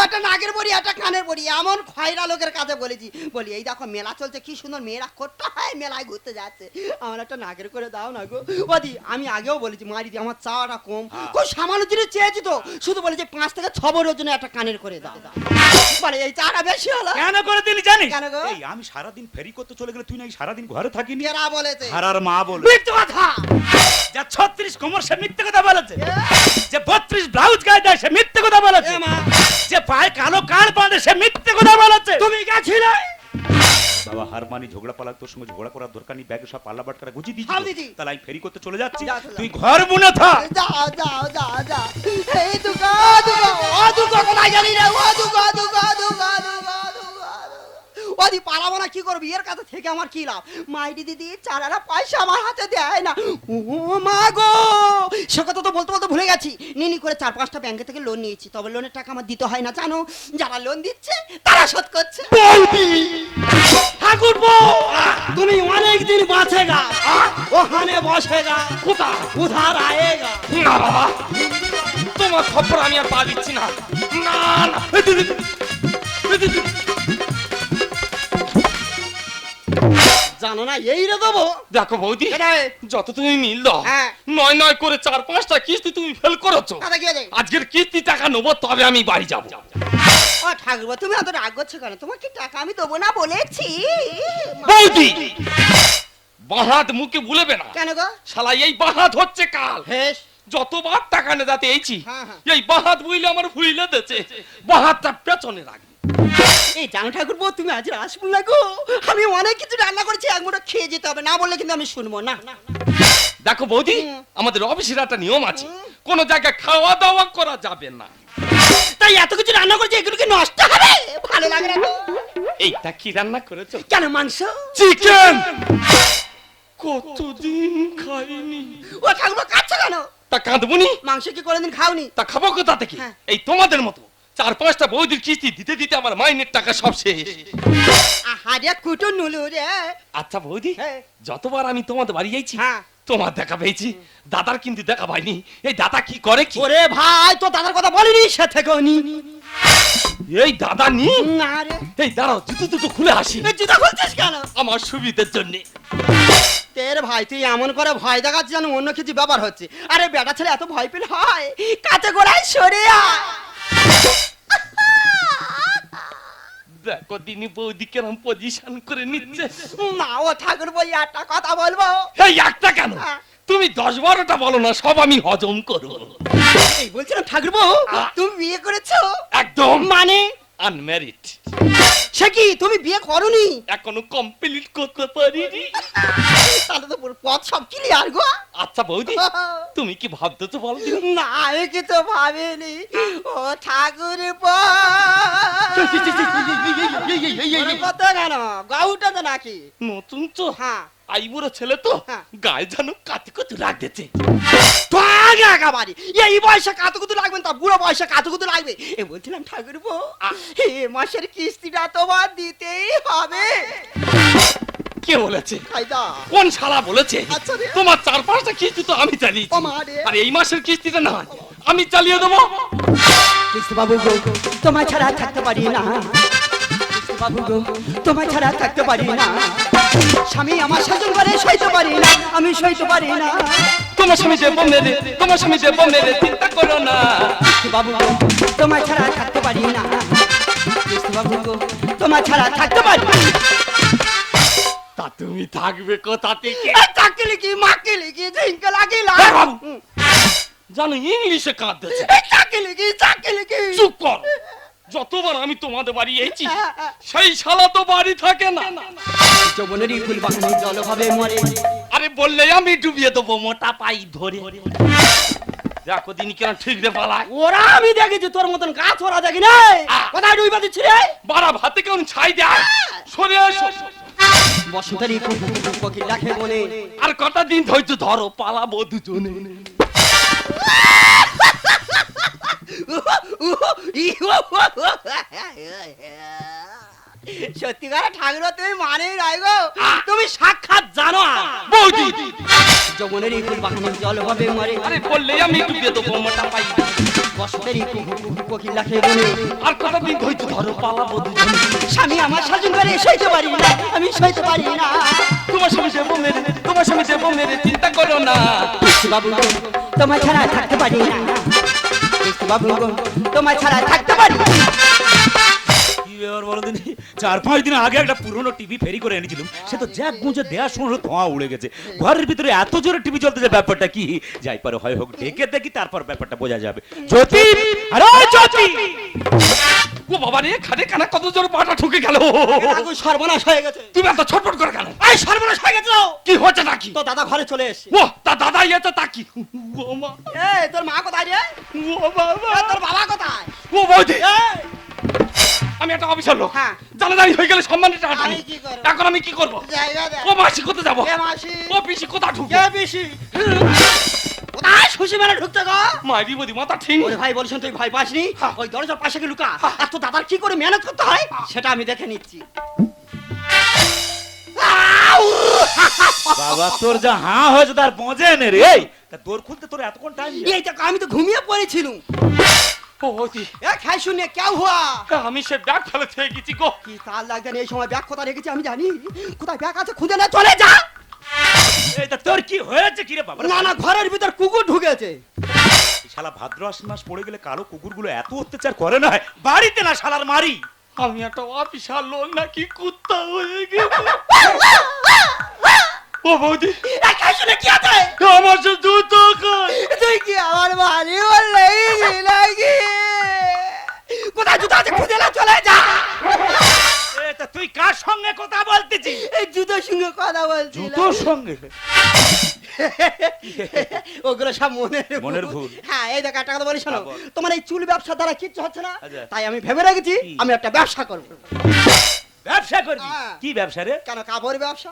একটা নাকের বড়ি একটা কানের বড়ি। এমন খয়রা লোকের কাছে বলেছি, বলি এই দেখো মেলা চলছে, কি সুন্দর মেয়েরা কোথায় মেলায় ঘুরতে যাচ্ছে, আমার একটা নাকের করে দাও না গো। ওদি আমি আগেও বলেছি মারিদি আমার চাওয়াটা কম, খুব সামান্য জিনিস চেয়েছি তো, শুধু বলেছি 5 থেকে 6 বছরের জন্য একটা কানের করে দাও। বলে এই চাটা বেশি হলো। কেন করে দিলি জানিস? কেন গো? এই আমি সারাদিন ফেরি করতে চলে গেলে তুই নাকি সারাদিন ঘরে থাকিনি। কেরা বলেছে? হারার মা বলে। মিথ্যে কথা। যা 36 কোমর সে মিথ্যে কথা বলেছে, যে 32 ব্লাউজ গায়ে দেয় সে মিথ্যে কথা বলেছে, এ মা। যে পায়ে কালো কান বাঁধে সে মিথ্যে কথা বলেছে। তুমি গেছিলে? বাবা হার মানি ঝগড়া পালা, তোর সঙ্গে ঝগড়া করার দরকার নেই, ব্যাগে সব পাল্লা বাটকারা গুছিয়ে সব দিয়েছি। দিদি। তাহলে আমি ফেরি করতে চলে যাচ্ছি, যা, চলে তুই ঘর বুনে থাক। যাও যাও যাও যাও। এই দুগা দুগা ও দুগা কোথায় গেলি রে? ও দুগা দুগা দুগা দুগা দুগা। ওদি পালাবো না, কি করবি? এর কাছে থেকে আমার কি লাভ? মাইরি দিদি চারারা পয়সা আমার হাতে দেয় না। ও মা গো, সে কথা তো বলতে বলতে ভুলে গেছি। নিনি করে 4-5টা ব্যাংকে থেকে লোন নিয়েছি, তবে লোনের টাকা আমার দিতে হয় না জানো, যারা লোন দিচ্ছে তারা শোধ করছে। ঠাকুরপো, তুমি অনেক দিন বাঁচেগা, ওখানে বসেগা, কোথা উধার আয়েগা। না বাবা, তোমার খবর আমি আর পা দিচ্ছি না। না না, এই দিদি, এই দিদি। জানো না এই রে দেবো। দেখো বৌদি, এটাই। যত তুমি মিল দাও, হ্যাঁ। 9 করে 4-5টা কিস্তি তুমি ফেল করেছো। কথা কি আছে? আজকের কিস্তি টাকা নেবো, তবে আমি বাড়ি যাবো। ও ঠাকুরবা, তুমি এত রাগ করছো কেন? তোমাকে টাকা আমি দেবো না বলেছি। বৌদি, বাহাত মুখে ভুলেবে না। কেন গো? শালা এই বাহাত হচ্ছে কাল। হেস। যতবার টাকা নে যাতে এইছি, হ্যাঁ, হ্যাঁ। এই বাহাত বুঝলে আমার ভুইলে দেছে, বাহাতটা পেছনে রাখবে। এই জানো ঠাকুরবো, তুমি আজ আসবো না গো, আমি অনেক কিছু রান্না করেছি, এক মুঠো খেয়ে যেতে হবে, না বললে কিন্তু আমি শুনবো না। দেখো বৌদি, আমাদের অফিসের একটা নিয়ম আছে, কোন জায়গায় খাওয়া দাওয়া করা যাবে না। তাই এত কিছু রান্না করেছি, এগুলো কি নষ্ট হবে? ভালো লাগে না তো। এইটা কি রান্না করেছো? কেন মাংস? চিকেন। কতদিন খাইনি। ও ঠাকুরবো কাঁদছো কেন? তা কাঁদবুনি? মাংস কি কোনোদিন খাওনি? তা খাবো কোথা থেকে? হ্যাঁ। এই তোমাদের মতো 4-5টা বৌদির কিস্তি দিতে দিতে আমার মাইনের টাকা সব শেষ। আহারে কুটু নুলু রে। আচ্ছা বৌদি, হ্যাঁ। যতবার আমি তোমাদের বাড়ি যাইছি, হ্যাঁ। তোমার দেখা পেয়েছি, দাদার কিন্তু দেখা পাইনি। এই দাদা কি করে কি? ওরে ভাই, তো দাদার কথা বলিনি, সে থেকেও নি। এই দাদা নি? না রে। এই দাঁড়াও, জুতো খুলে আসি। এই জুতা খুলছিস কেন? আমার সুবিধার জন্য। তের ভাই, তুই এমন করে ভয় দেখাচ্ছিস যেন অন্য কিছু ব্যাপার হচ্ছে। আরে বেটা ছেলে এত ভয় পেলে হয়? কাছে গোড়ায় সরে আয়। দেখো দিনী বৌদি কেরম পজিশন করে নিচ্ছে। না ও ঠাকুর বই একটা কথা বলবো। এই একটা কেন, তুমি 10-12টা বলো না, সব আমি হজম করবো। এই বলছিলাম ঠাকুর বউ, তুমি বিয়ে করেছো? একদম মানে আনম্যারিড। সে কি, তুমি বিয়ে করোনি? এখনো কমপ্লিট করতে পারিনি। তাহলে তো পুরো পথ সব ক্লিয়ার গো। আচ্ছা বৌদি, তুমি কি ভাবতেছো বল দিও? না আমি কিছু ভাবিনি। ও ঠাকুর কত কেন গাউটা তো নাকি নতুন তো, হ্যাঁ আইবুড়ো ছেলে তো, হ্যাঁ। গায়ে যেন কাতি লাগতেছে। তো আগে একেবারে এই বয়সে কাতুকুতু লাগবে না, তা বুড়ো বয়সে কাতুকুতু লাগবে। এ বলছিলাম ঠাকুর বউ, এ মাসের কিস্তিটা তোমার দিতেই হবে। কে বলেছে? কায়দা। কোন শালা বলেছে? আচ্ছা রে। তোমার 4-5টা কিস্তি তো আমি চালিয়েছি, ও মা রে। আর এই মাসের কিস্তিটা না আমি চালিয়ে দেবো। কৃষ্ণ বাবু গো, তোমায় ছাড়া থাকতে পারি না। কৃষ্ণ বাবু গো, তোমায় ছাড়া থাকতে পারি না। স্বামী আমার শাসন করে সইতে পারি না, আমি সইতে পারি না। তোমার স্বামী দেব মেরে, তোমার স্বামী দেব মেরে, চিন্তা করো না। কৃষ্ণ বাবু গো, তোমায় ছাড়া থাকতে পারি না। কৃষ্ণ বাবু গো, তোমায় ছাড়া থাকতে পারি না। তা তুমি থাকবে কোথা থেকে? চাকরি কি মাকিলি কি ঝিঙ্কা লাগিলা। এ বাবু, জানো ইংলিশে কাঁদতেছে। চাকরি কি চুপ কর। যতবার আমি তোমাদের বাড়ি এসেছি, সেই শালা তো বাড়ি থাকে না। যৌবনেরই ফুল বাগানে জল ভাবে মরে। আরে বললে আমি ডুবিয়ে দেবো মোটা পাই ধরে। দেখো দিন কেন ঠিক রে পালায়। ওরা আমি দেখেছি, তোর মতন গাছ ওরা দেখি নাই। কোথায় ডুইবা দিচ্ছি রে? বাড়া ভাতে কেমন ছাই দেয়। সরে এসো। বসন্তেরই কুহু কুহু কোকিল ডাকে বনে। আর কটা দিন ধৈর্য ধরো, পালাবো দুজনে। সত্যি করে ঠাকুর তুমি মানে নাই গো, তুমি সাক্ষাৎ জানো না। বৌদি, যমুনেরই ফুল বাগানে জল হবে মরে। আরে বললেই আমি ডুবিয়ে দেবো, মোটা পাই। বসন্তেরই কুহু কুহু কোকিল ডাকে বনে। আর কটা দিন ধৈর্য ধরো, পালাবো দুজনে। স্বামী আমার সাজন করে সইতে পারি না, আমি সইতে পারি না। তোমার স্বামী দেবো মেরে, তোমার স্বামী দেবো মেরে, চিন্তা করো না। বাবু গো, তোমার ছাড়া থাকতে পারি না। বাবু গো, তোমার ছাড়া থাকতে পারি না। কি ব্যাপার বলো দিন, 4-5 দিন আগে একটা পুরনো টিভি ফেরি করে এনেছিলাম, সে তো জ্যাক গুঁজে দেওয়ার সময় ধোঁয়া উড়ে গেছে। ঘরের ভিতরে এত জোরে টিভি চলতেছে, ব্যাপারটা কি যাই পারে হয় হোক, ডেকে দেখি তারপর ব্যাপারটা বোঝা যাবে। জ্যোতি, আরে ওই জ্যোতি! ও বাবা রে, খাটে কানা কত জোর পাটা ঠুকে গেল। আগু সর্বনাশ হয়ে গেছে। তুমি এত ছটফট করে কেন? এই সর্বনাশ হয়ে গেছে। কি হচ্ছে নাকি? তো দাদা ঘরে চলে এসেছে। ও তা দাদা ইয়ে তো তাকি। ও মা, এই তোর মা কোথায় রে? ও বাবা, এই তোর বাবা কোথায়? ও বৌদি, এই, আমি একটা অফিসার লোক, হ্যাঁ। জানাজানি হয়ে গেলে সম্মানের টাকা আমি কি করব? এখন আমি কি করব? জায়গা দে। ও মাসি কোথায় যাবো? এ মাসি, ও পিসি কোথা ঢুকবো? কে বেশি? কোথায় খুশি মেরে ঢুকতে গো? মাইরি বৌদি মাথা ঠিক। ওরে ভাই বলছেন তুই ভয় পাসনি? ওই দরজার পাশে গিয়ে লুকা। আর তো দাদার কি করে মেহনত করতে হয় সেটা আমি দেখে নিচ্ছি। বাবা তোর যা হাঁ হয়েছে তার বোঝে নে রে। এই তা তোর খুলতে তোর এতক্ষণ টাইম? এই দেখ আমি তো ঘুমিয়ে পড়েছিলাম। ও বৌদি, এ খাই শুনে কেউ হুয়া। আমি সে ব্যাগ ফেলে থেকে গেছি গো। কি তার লাগবে না, এই সময় ব্যাগ কোথায় রেখেছি আমি জানি। কোথায় ব্যাগ আছে খুঁজে না, চলে যা। এই তা তোর কি হয়েছে কি রে বাবা? না না, ঘরের ভিতর কুকুর ঢুকেছে। এই শালা ভাদ্র আশ্বিন মাস পড়ে গেলে কালো কুকুরগুলো এত অত্যাচার করে না, বাড়িতে না শালার মারি। আমি একটা অফিসার লোক নাকি কুত্তা হয়ে গেছে। ও বৌদি, এ খাই শুনে কি আছে? আমার সে জুতো খায়। তুই কি আমার বাড়ি বললি নাকি? কোথায় জুতো আছে খুঁজে না, চলে যা। এই তা তুই কার সঙ্গে কথা বলতেছিস? এই জুতোর সঙ্গে কথা বলছি। জুতোর সঙ্গে? ওগুলো সব মনের ভুল। হ্যাঁ, এই দেখো একটা কথা বলি শোনো, হ্যাঁ, বল। তোমার এই চুল ব্যবসা দ্বারা কিচ্ছু হচ্ছে না, আচ্ছা। তাই আমি ভেবে রেখেছি কি? আমি একটা ব্যবসা করবো। ব্যবসা করবি? হ্যাঁ। কি ব্যবসা রে? কেন, কাপড় ব্যবসা।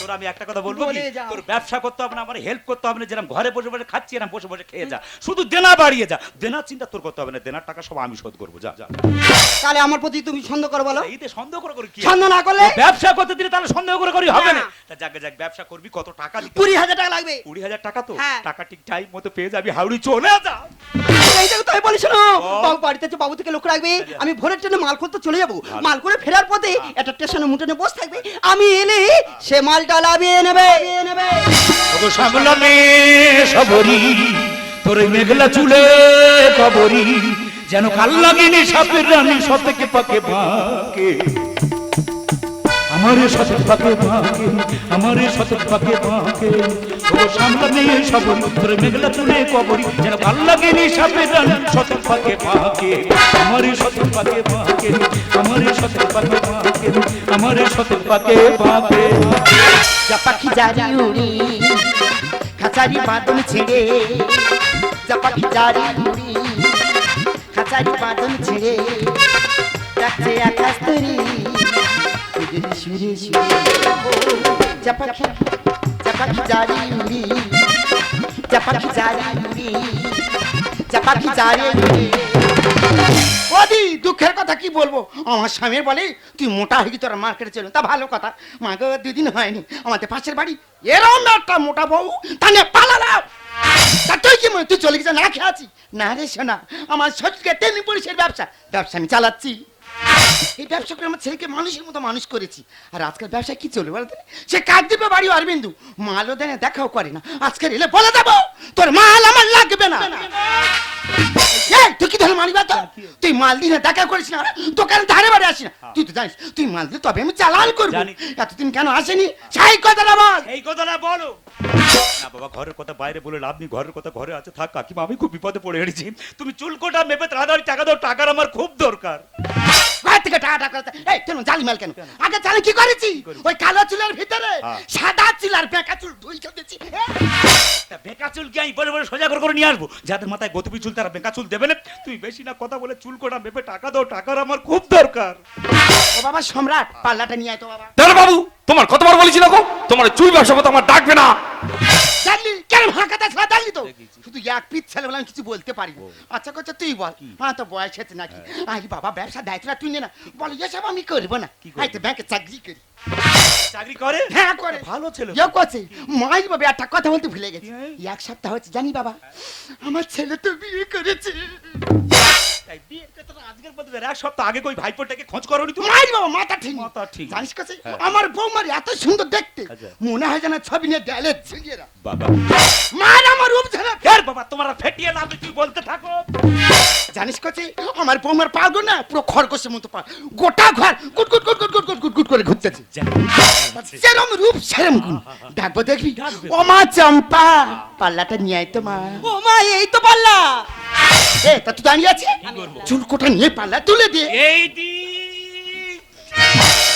তোর আমি একটা কথা বলবো কি, বলে যাও। তোর ব্যবসা করতে হবে না, আমার হেল্প করতে হবে না। যেরকম ঘরে বসে বসে খাচ্ছি এরকম বসে বসে খেয়ে যা, শুধু দেনা বাড়িয়ে যা। দেনার চিন্তা তোর করতে হবে না, দেনার টাকা সব আমি শোধ করবো। যা যা। তাহলে আমার প্রতি তুমি সন্দেহ করো বলো? এইতে সন্দেহ করে করি কি? সন্দেহ না করলে ব্যবসা করতে দিলে তাহলে সন্দেহ করে করি হবে না। না। তা যাকে যাক ব্যবসা করবি, কত টাকা দিতে? 20,000 টাকা লাগবে। 20,000 টাকা তো? হ্যাঁ। টাকা ঠিক টাইম মতো পেয়ে যাবি, হাওড়ি চলে যা। এইটাকে তাই বলি শোনো, বল। বাবু বাড়িতে আছে, বাবু থেকে লোক রাখবে, আচ্ছা। আমি ভোরের ট্রেনে মাল করতে চলে যাবো। ভালো। মাল করে ফেরার পথে একটা স্টেশনে মুটে নিয়ে বসে থাকবে, আমি এলে সে মালটা লাভিয়ে নেবে। ওগো সামলামে সবরি, তোর এই মেঘলা চুলে কবরি, যেন কাল লাগেনি সাপের রানী সতেকে পাকে বাঁকে। আমার সতেক পাকে বাঁকে, আমার সতেক পাকে বাঁকে। ওগো সামলামে সবরি, তোর এই মেঘলা চুলে কবরি, যেন কাল লাগেনি সাপের রানী সতেক পাকে বাঁকে। আমার সতেক পাকে বাঁকে, আমার সতেক পাকে বাঁকে, আমার সতেক পাকে বাঁকে। যা পাখি জারি উড়ি খাঁচারি বাঁধন ছেড়ে, যা পাখি জারি উড়ি খাঁচারি বাঁধন ছেড়ে, ডাকছে আকাশ তরি সুরে সুরে। যা পাখি জারি উড়ি, যা পাখি জারি উড়ি, যা পাখি জারি উড়ি। ওদি দুঃখের কথা কি বলবো, আমার স্বামীর বলে তুই মোটা হয়ে তোর মার্কেটে চলো। তা ভালো কথা, মাকে 2 দিন হয়নি আমাদের পাশের বাড়ি এরম একটা মোটা বউ, তা নিয়ে পালালাম। তা তুই কি তুই চলে গেছে না খেয়ে আছি? না রে শোনা, আমার শ্বশুরকে তেমনি পুলিশের ব্যবসা আমি চালাচ্ছি। এই ব্যবসা করে আমার ছেলেকে মানুষের মতো মানুষ করেছি। আর আজকাল ব্যবসা কি চলবে বলতে, সে কাক দিবে বাড়ি অরবিন্দু, মালও দেয় না, দেখাও করে না। আজকাল এলে বলে দেবো তোর মাল আমার লাগবে না। এই, তুই কি ধরে মানিবা তো? তুই মাল দিনে দেখা করিস না, দোকানে ধারে বাড়ি আসি না। তুই তো জানিস তুই মাল দিলে তবে আমি চালান করবো। জানি। এতদিন কেন আসেনি সেই কথাটা বল। এই কথাটা বলো না বাবা, ঘরের কথা বাইরে বলে লাভ নেই, ঘরের কথা ঘরে আছে। থাক কাকিমা, আমি খুব বিপদে পড়ে গেছি। তুমি চুলকোটা মেপে তাড়াতাড়ি টাকা দাও, টাকার আমার খুব দরকার। ঘর থেকে টাকা করে এই কেন জালি মাল কেন আগে জানি কি করেছি ওই কালো চুলের ভিতরে সাদা চুল আর বেঁকা চুল দুই দিয়েছি তা বেকা চুল কি আমি বলে বলে সোজা করে নিয়ে আসবো? যাদের মাথায় গতুপি চুল তারা বেকা চুল দেবে না। তুমি বেশি না কথা বলে চুল কোটা মেপে টাকা দাও, টাকার আমার খুব দরকার। ও বাবা সম্রাট পাল্লাটা নিয়ে আয় তো বাবা দাদা বাবু, তোমার কতবার বলেছি না গো, তোমার চুল ব্যবসা করতে আমার ডাকবে না। জানলি কেন ভাঁকাতে ছেড়ে জানলি তো শুধু এক পিস ছেলে বলে আমি কিছু বলতে পারি না। আচ্ছা কথা তুই বল হ্যাঁ তো বয়স হয়েছে নাকি আই বাবা ব্যবসা দায়িত্বটা তুই নে না বল এসব আমি করবো না আই তো ব্যাংকে চাকরি করি চাকরি করে? হ্যাঁ করে ভালো ছেলে। ইয়ে করছে মাই বাবা একটা কথা বলতে ভুলে গেছি এক সপ্তাহ হচ্ছে জানি বাবা আমার ছেলে তো বিয়ে করেছে তাই বিয়ের কথাটা আজকের বলতে এক সপ্তাহ আগে কই ভাইপোটাকে খোঁজ করোনি তুমি? মাই বাবা মাথা ঠিক মাথা ঠিক। জানিস কাছে হ্যাঁ। আমার বৌমার এত সুন্দর দেখতে আচ্ছা। মনে হয় যেন ছবি নিয়ে দেয়ালে ঝুলিয়ে রাখ বাবা মার আমার রূপ যেন ফের বাবা তোমার আর ফেটিয়ে না তুই বলতে থাকো। জানিস কাছে আমার বৌমার পা গো না পুরো খরগোশের মতো পা গোটা ঘর গুট গুট গুট গুট গুট গুট গুট গুট করে ঘুরতেছে যেরম রূপ সেরম গুণ ডাকবো দেখবি ও মা চম্পা পাল্লাটা নিয়ে আয় তো মা ও মা এই তো পাল্লা। এ তা তুই দাঁড়িয়ে আছিস চুল কোটা নিয়ে পাল্লা তুলে দে এই দি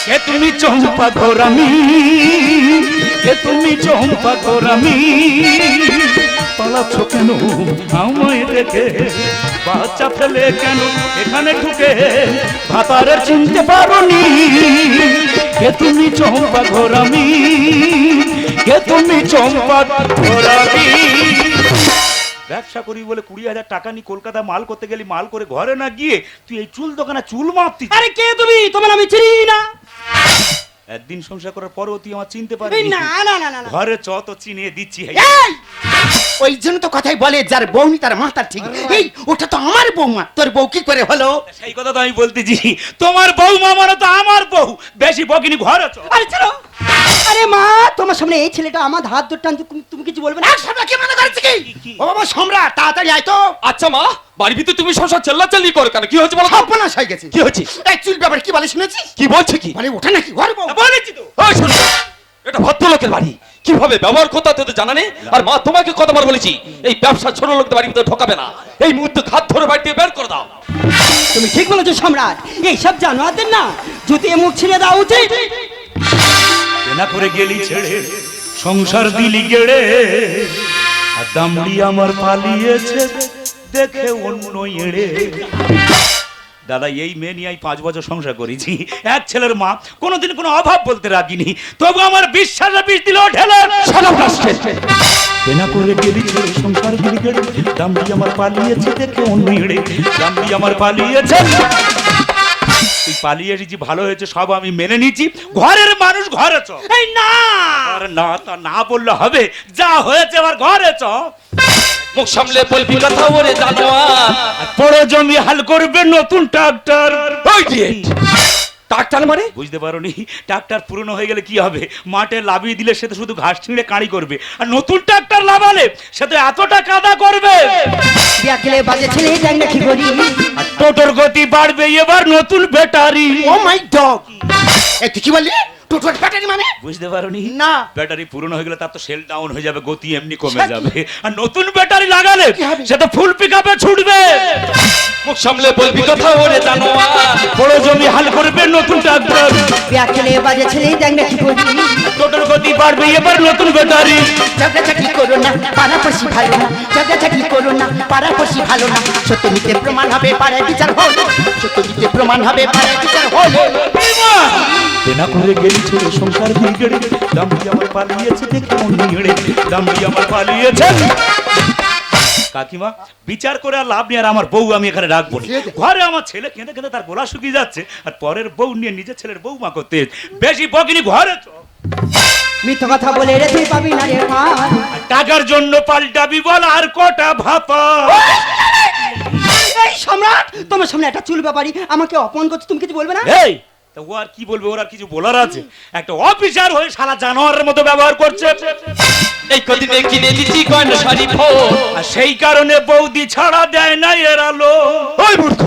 কে তুমি চম্পা ঘোরামি, কে তুমি চম্পা ঘোরামি, পালাচ্ছ কেন আমায় রেখে, বাচ্চা ফেলে কেন এখানে ঢুকে, ভাতারের চিনতে পারোনি, কে তুমি চম্পা ঘোরামি, কে তুমি চম্পা ঘোরামি। ব্যবসা করি বলে 20,000 টাকা নিয়ে কলকাতা মাল করতে গেলি, মাল করে ঘরে না গিয়ে তুই এই চুল দোকানে চুল মাপতি। আরে কে তুমি? তোমার আমি চিনি না। একদিন সংসার করার পরেও তুই আমার চিনতে এই পারবি না না না না না। ঘরে চ তো চিনিয়ে দিচ্ছি। এই! ওই জন্য তো কথাই বলে যার বউনি তার মাথা ঠিক এই ওটা তো আমার বৌমা তোর বউ কি করে হলো সেই কথা তো আমি বলতেছি, তোমার বউ মামারও তো আমার বউ, বেশি বকিনি ঘরে চ। আরে চলো। আরে মা তোমার সামনে এই ছেলেটা আমার হাত ধরে টানছে, তুমি কিছু বলবে না? এক সামনে কি মনে করছিস কি ও বাবা সম্রাট তাড়াতাড়ি আয় তো আচ্ছা মা, বাড়ির ভিতরে তুমি সবসময় চেল্লাচাল্লি করো কেন? কি হয়েছে বলো তো? সর্বনাশ হয়ে গেছে কি হয়েছে? এই চুল ব্যাপার কি বলে শুনেছিস কি বলছে কি? মানে ওটা নাকি ঘর বউ বলেছি তো। ওই শোনো, এটা ভদ্রলোকের বাড়ি, কিভাবে ব্যবহার করতে হয় তোদের জানা নেই? আর মা তোমাকে কতবার বলেছি এই ব্যবসা ছোট লোকদের বাড়ির ভিতরে ঢোকাবে না, এই মুহূর্তে হাত ধরে বাড়ি থেকে বের করে দাও। তুমি ঠিক বলেছো সম্রাট, এইসব জানোয়ারদের না যদি মুখ ছিঁড়ে দেওয়া উচিত। কেনা করে গেলি ছেড়ে সংসার দিলি গেড়ে, আর দামড়ি আমার পালিয়েছে দেখে অন্য এড়ে। দাদা এই মেয়ে নিয়ে 5 বছর সংসার করেছি, এক ছেলের মা, কোনোদিন কোনো অভাব বলতে রাখিনি, তবু আমার বিশ্বাসে বিষ দিল ঢেলে। কেনা করে গেলি ছেড়ে সংসার দিলি গেড়ে, দামড়ি আমার পালিয়েছে দেখে অন্য এড়ে, দামড়ি আমার পালিয়েছে। তুই পালিয়ে এসেছি ভালো হয়েছে, সব আমি মেনে নিচ্ছি, ঘরের মানুষ ঘরে চ। এই না আর না তা না বললে হবে, যা হয়েছে আবার ঘরে চ। মুখ সামলে বলবি কথা ওরে জানোয়ার। আর বড় জমি হাল করবে নতুন ট্রাক্টর। ওই ডিয়েট ডাক্তার মানে বুঝতে পারোনি, ট্রাক্টর পুরনো হয়ে গেলে কি হবে, মাঠে লাভিয়ে দিলে সে তো শুধু ঘাস ছিঁড়ে কাঁড়ি করবে, আর নতুন ট্রাক্টর লাগালে সে তো এতটা কাদা করবে। দেখলে বাজে ছেলে দেখ না কি করি। আর টোটোর গতি বাড়বে এবার নতুন ব্যাটারি। ও মাই ডগ এই তুই কি বললি টোটোর ব্যাটারি মানে বুঝতে পারোনি না। ব্যাটারি পুরনো হয়ে গেলে তার তো সেল ডাউন হয়ে যাবে, গতি এমনি কমে যাবে, আর নতুন ব্যাটারি লাগালে সে তো ফুল পিকআপে ছুটবে। মুখ সামলে বলবি কথা ওরে জানোয়ার। বড় জমি হাল করবে নতুন ট্রাক্টর, দেখলে বাজে ছেলে দেখ না কি করি। টোটোর গতি বাড়বে এবার নতুন ব্যাটারি। ঝগড়াঝাটি করো না পাড়াপড়শি ভালো না ঝগড়াঝাটি করো না পাড়াপড়শি ভালো না সত্য মিথ্যে প্রমাণ হবে পাড়ায় বিচার হলো সত্য মিথ্যে প্রমাণ হবে পাড়ায় বিচার হলো কেনা করে গেলি ছেলে সংসার দিয়ে গেড়ে, দামড়ি আমার পালিয়েছে দেখে অন্য এড়ে, দামড়ি আমার পালিয়েছে। কাকিমা বিচার করে আর লাভ নেই, আর আমার বউ আমি এখানে রাখবো না। ঘরে আমার ছেলে কেঁদে কেঁদে তার গলা শুকিয়ে যাচ্ছে, আর পরের বউ নিয়ে নিজের ছেলের বউমা করতে বেশি বকিনি ঘরে চ। মিথ্যা কথা বলে রে তুই পাবি না রে পার। আর টাকার জন্য পাল্টাবি বল আর কটা ভাপা। এই সম্রাট তোমার সামনে একটা চুল ব্যাপারী আমাকে অপমান করছে, তুমি কিছু বলবে না? এই তা ও আর কি বলবে, ওর আর কিছু বলার আছে? একটা অফিসার হয়ে শালা জানোয়ারের মতো ব্যবহার করছে। এই কদিনে কিনে দিচ্ছি গয়না শাড়ি ফোন, আর সেই কারণে বৌদি ছাড়া দেয় না এর আলো। ওই মূর্খ,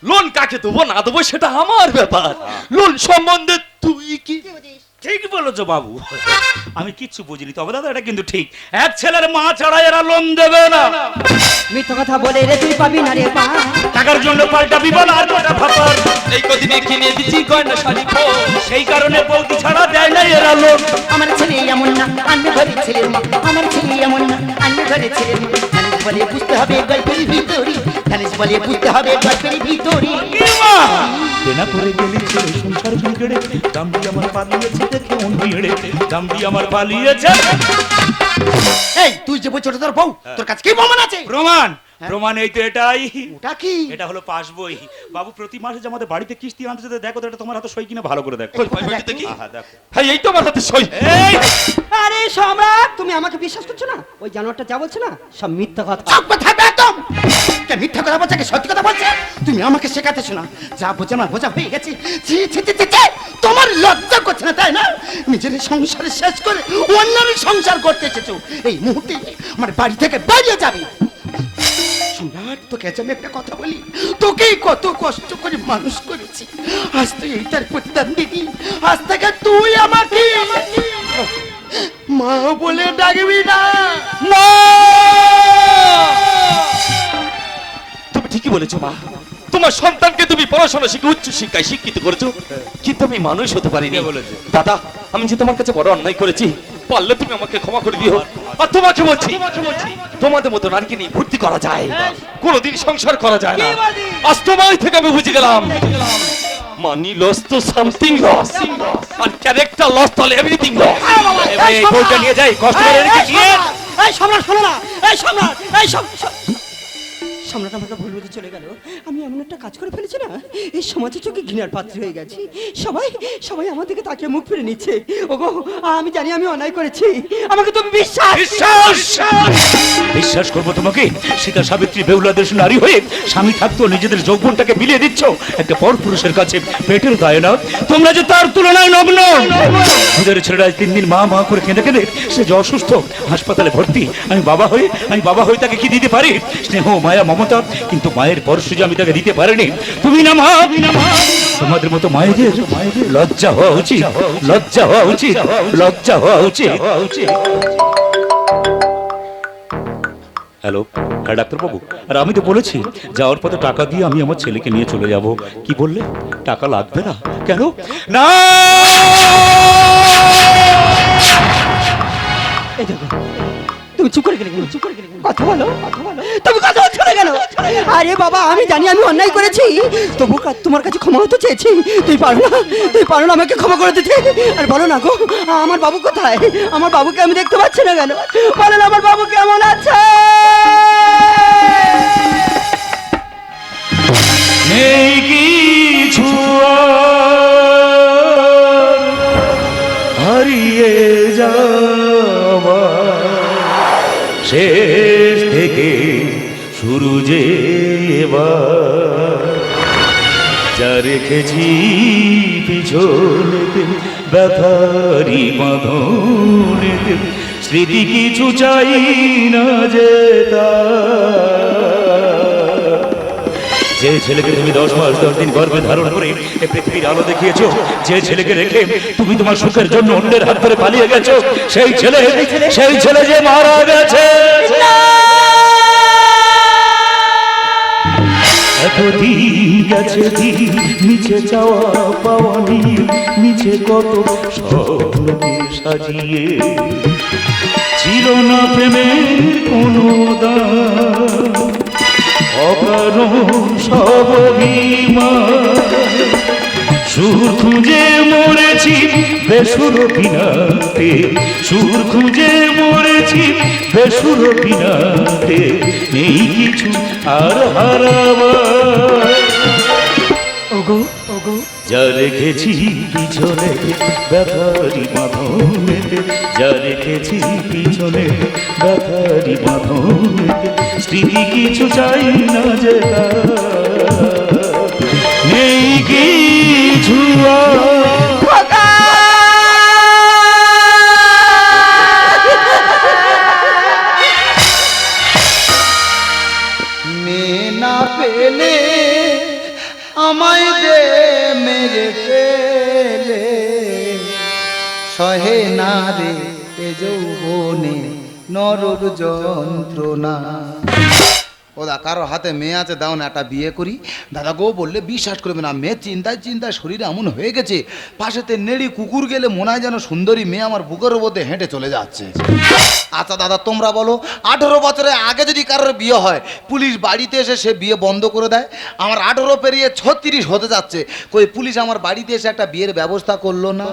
লোন কাকে দেবো না দেবো সেটা আমার ব্যাপার, লোন সম্বন্ধে তুই কি কি বুঝিস? ঠিক বলেছো বাবু, আমি কিচ্ছু বুঝিনি, তবে দাদা এটা কিন্তু ঠিক, এক ছেলের মা ছাড়া এরা লোন দেবে না। মিথ্যা কথা বলে রে তুই পাবি না রে পা। টাকার জন্য পাল্টা বিবাদ আর কটা ফাপার, এই কদিনে কিনে দিচ্ছি গয়না শাড়ি পর। সেই কারণে বৌদি ছাড়া দেয় না এরা লোন। আমার ছেলে এমন না আনবে ঘরে ছেলের মা, আমার ছেলে এমন না আনবে ঘরে ছেলের মা। ধানিস বলে বুঝতে হবে গল্পের ভিতরি, ধানিস বলে বুঝতে হবে গল্পের ভিতরি। কেনা করে গেলি ছেলে সংসার বিগড়ে, দাম্বি আমার পালিয়েছে দেখে মন বিড়ে, দাম্বি আমার পালিয়েছে। এই তুই যে বই ছোট তোর বউ, তোর কাছে কি প্রমাণ আছে? প্রমাণ? প্রমাণ এই তো এটাই, ওটা কি? এটা হলো পাস বই। বাবু প্রতি মাসে যে আমাদের বাড়িতে কিস্তি আনতে যেতে, দেখো তো এটা তোমার হাতে সই কিনা ভালো করে দেখো। কই ভাই বাড়িতে কি? আহা, দেখো। হ্যাঁ এই তো আমার হাতে সই। এই আরে সম্রাট, তুমি আমাকে বিশ্বাস করছো না? ওই জানোয়ারটা যা বলছে না সব মিথ্যা কথা। চুপ কথা একদম। কে মিথ্যা কথা বলছে, কে সত্যি কথা বলছে? তুমি আমাকে শেখাতে শোনা, যা বোঝা না বোঝা হয়ে গেছে। ছি ছি ছি ছি ছি। তোমার লজ্জা করছে না তাই না? নিজের সংসার শেষ করে অন্যের সংসার করতে এসেছো, এই মুহূর্তে আমার বাড়ি থেকে বেরিয়ে যাবে। সম্রাট, তোকে আজ আমি একটা কথা বলি, তোকে কত কষ্ট করে মানুষ করেছি, আজ তুই এইটার প্রতিদান দিবি। আজ থেকে তুই আমাকে মা বলে ডাকবি না। তুমি ঠিকই বলেছো মা, তোমার সন্তানকে তুমি পড়াশোনা শিখে উচ্চ শিক্ষায় শিক্ষিত করেছো, কিন্তু আমি মানুষ হতে পারিনি। কে বলেছে? দাদা, আমি যে তোমার কাছে বড় অন্যায় করেছি, পারলে তুমি আমাকে ক্ষমা করে দিও। আর তোমাকে বলছি, তোমাদের মতো নারীকে নিয়ে ভর্তি করা যায়, কোনোদিন সংসার করা যায় না। আজ তোমায় থেকে আমি বুঝে গেলাম, মানি লস তো সামথিং লস, আর ক্যারেক্টার লস তো এভরিথিং লস। এই বইটা নিয়ে যাই, কষ্ট করে রেখে গিয়ে। এই সম্রাট শোনো না, এই সম্রাট, এই সম্রাট আমাকে ভুল বুঝে চলে গেল। আমি এমন একটা কাজ করে ফেলেছি না, এই সমাজের চোখে ঘৃণার পাত্র হয়ে গেছি। সবাই সবাই আমার দিকে তাকিয়ে মুখ ফিরে নিচ্ছে। ওগো, আমি জানি আমি অন্যায় করেছি, আমাকে তুমি বিশ্বাস বিশ্বাস করবো তোমাকে? সীতা সাবিত্রী বেহুলাদেশ নারী হয়ে স্বামী থাকতো নিজেদের যৌবনটাকে বিলিয়ে দিচ্ছ একটা পরপুরুষের কাছে পেটের দায় না। তোমরা যে তার তুলনায় নগ্ন। দুধের ছেলেরা 3 দিন মা মা করে কেঁদে কেঁদে সে যে অসুস্থ, হাসপাতালে ভর্তি, আমি বাবা হয়ে তাকে কি দিতে পারি? স্নেহ, মায়া, মমতা, কিন্তু মায়ের পরশ যে আমি তাকে দিতে পারিনি। তুমি না মা, তোমাদের মতো মায়েদের লজ্জা হওয়া উচিত, লজ্জা হওয়া উচিত, লজ্জা হওয়া উচিত। হ্যালো, হ্যাঁ ডাক্তারবাবু, আর আমি তো বলেছি যাওয়ার পথে টাকা দিয়ে আমি আমার ছেলেকে নিয়ে চলে যাব। কি বললে? টাকা লাগবে না? কেন না? এই দেখো, তুমি চুপ করে গেলে কেন? চুপ করে গেলে কেন? কথা বলো, কথা বলো। তুমি কথা বলছো না কেন? আরে বাবা, আমি জানি আমি অন্যায় করেছি, তবু তোমার কাছে ক্ষমা হতে চেয়েছি। তুই পারো না আমাকে ক্ষমা করে দিতে? আর বলো না গো, আমার বাবু কোথায়? আমার বাবুকে আমি দেখতে পাচ্ছি না কেন? বলো না আমার বাবু কেমন আছে? নেই কিছু হারিয়ে যাওয়া, শেষ থেকে শুরু যে এবার, যা রেখেছি পিছনেতে ব্যথারি বাঁধনেতে, স্মৃতি কিছু চাই না যেতা। যে ছেলেকে তুমি 10 মাস 10 দিন গর্ভে ধারণ করে এই পৃথিবীর আলো দেখিয়েছো, যে ছেলেকে রেখে তুমি তোমার সুখের জন্য অন্যের হাত ধরে পালিয়ে গেছো, সেই ছেলে যে মারা গেছে। এতদিন গেছে দিন, নিচে চাওয়া পাওয়া নিয়ে, নিচে কত স্বপ্নকে সাজিয়ে, ছিল না প্রেমের কোনো দাম, অকারণ সব অভিমান, সুর খুঁজে মরেছি বেসুর বিনাতে, সুর খুঁজে মরেছি বেসুর বিনাতে, নেই কিছু আর হারাবার। ওগো, ওগো, যা রেখেছি পিছনে ব্যথারি বাঁধনেতে, যা রেখেছি পিছনে ব্যথারি বাঁধনেতে, স্মৃতি কিছু চাই না যে নেই কিছু মেয়ে না পেলে আমায় দে মেরে ফেলে। সহে না রে এ যৌবনে নরক যন্ত্রণা। ও দা কারো হাতে মেয়ে আছে, দাও না একটা বিয়ে করি। দাদা গো বললে বিশ্বাস করবে না, মেয়ে চিন্তায় চিন্তায় শরীরে এমন হয়ে গেছে, পাশেতে নেড়ি কুকুর গেলে মনে হয় যেন সুন্দরী মেয়ে আমার বুকের মধ্যে হেঁটে চলে যাচ্ছে। আচ্ছা দাদা তোমরা বলো, 18 বছরের আগে যদি কারোর বিয়ে হয়, পুলিশ বাড়িতে এসে সে বিয়ে বন্ধ করে দেয়। আমার 18 পেরিয়ে 36 হতে যাচ্ছে, কই পুলিশ আমার বাড়িতে এসে একটা বিয়ের ব্যবস্থা করলো না।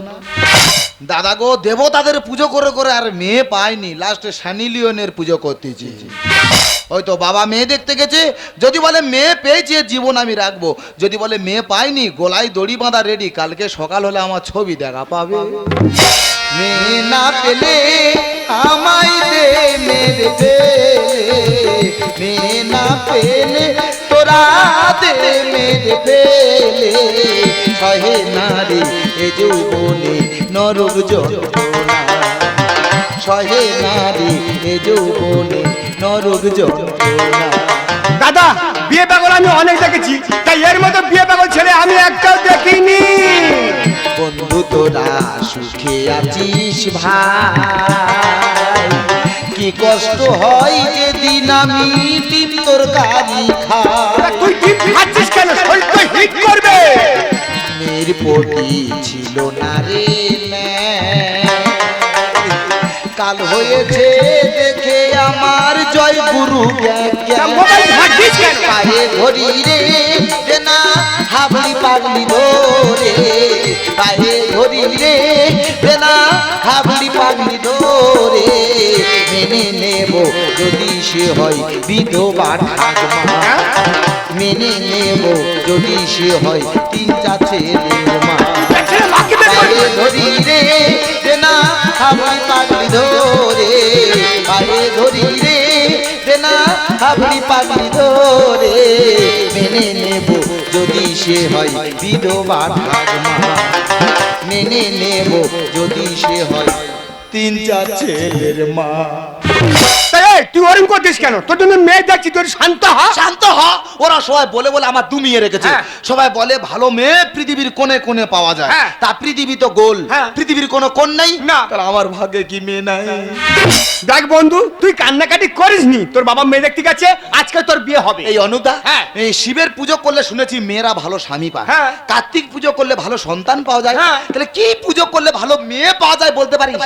দাদা গো দেবতাদের পুজো করে করে আর মেয়ে পাইনি, লাস্টে সানি লিওনের পুজো করতেছি। হয়তো বাবা মেয়ে দেখতে গেছে, যদি বলে মেয়ে পেয়েছে জীবন আমি রাখবো, যদি বলে মেয়ে পাইনি গলায় দড়ি বাঁধা রেডি, কালকে সকাল হলে আমার ছবি দেখা পাবে। মেয়ে না পেলে আমায় দে মেরে দে, মেয়ে না পেলে তোরা দে মেরে পেলে, সহে নারী এ যৌবনে নরক যন্ত্রণা, সহে নারী এ যৌবনে নরক যন্ত্রণা। দাদা বিয়ে পাগল আমি অনেক দেখেছি, তাই এর মতো বিয়ে পাগল ছেলে আমি একটাও দেখিনি। বন্ধু তোরা সুখে আছিস ভাই, কি কষ্ট হয় যেদিন আমি ডিম তরকারি খাই। তুই কি খাচ্ছিস কেন? শরীর তো হিট করবে। মেয়ের প্রতি ছিল না রে কাল হয়েছে দেখে আমার জয় গুরু পায়ে ধরি রে না হাবলি পাগলি ধরে, পায়ে ধরি রে না হাবলি পাগলি ধরে, মেনে নেব যদি সে হয় বিধবা ঠাকুমা, মেনে নেব যদি সে হয় 3-4 ছেলের মা। পায়ে ধরি রে না হাবলি পাগলি ধরে, পায়ে ধরি রে না হাবলি পাগলি ধরে, মেনে নেব যদি সে হয় বিধবা ঠাকুমা, মেনে নেব যদি সে হয় 3-4 ছেলের মা। তুই ওরম করছিস কেন? তোর জন্য মেয়ে দেখছি, তোর শান্ত হ। শান্ত হ। ওরা সবাই বলে বলে আমার দুমিয়ে রেখেছে। সবাই বলে ভালো মেয়ে পৃথিবীর কোণে কোণে পাওয়া যায়, তা পৃথিবী তো গোল, পৃথিবীর কোনো কোণ নাই না, তাহলে আমার ভাগ্যে কি মেয়ে নাই? দেখ বন্ধু তুই কান্নাকাটি করিসনি, তোর বাবা মেয়ে দেখতে গেছে, আজকে তোর বিয়ে হবে। এই অনুদা, এই শিবের পুজো করলে শুনেছি মেয়েরা ভালো স্বামী পায়, কার্তিক পুজো করলে ভালো সন্তান পাওয়া যায়, তাহলে কি পুজো করলে ভালো মেয়ে পাওয়া যায় বলতে পারিস?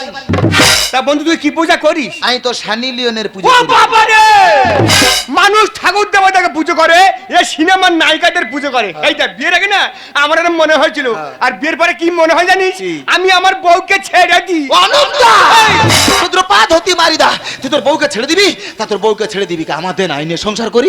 তা বন্ধু তুই কি পূজা করিস? আমি তো সানি লিওনের পুজো ও করি। বাবা রে, মানুষ ঠাকুর দেবতাকে পুজো করে, এ সিনেমার নায়িকাদের পুজো করে। এইটা বিয়ের আগে না আমার এরকম মনে হয়েছিল, আর বিয়ের পরে কি মনে হয় জানিস? আমি আমার বউকে ছেড়ে দিই। অনুদা তোর পা ধরতি মারি দা, তুই তোর বউকে ছেড়ে দিবি? তা তোর বউকে ছেড়ে দিবি কি আমাদের আইনে সংসার করি?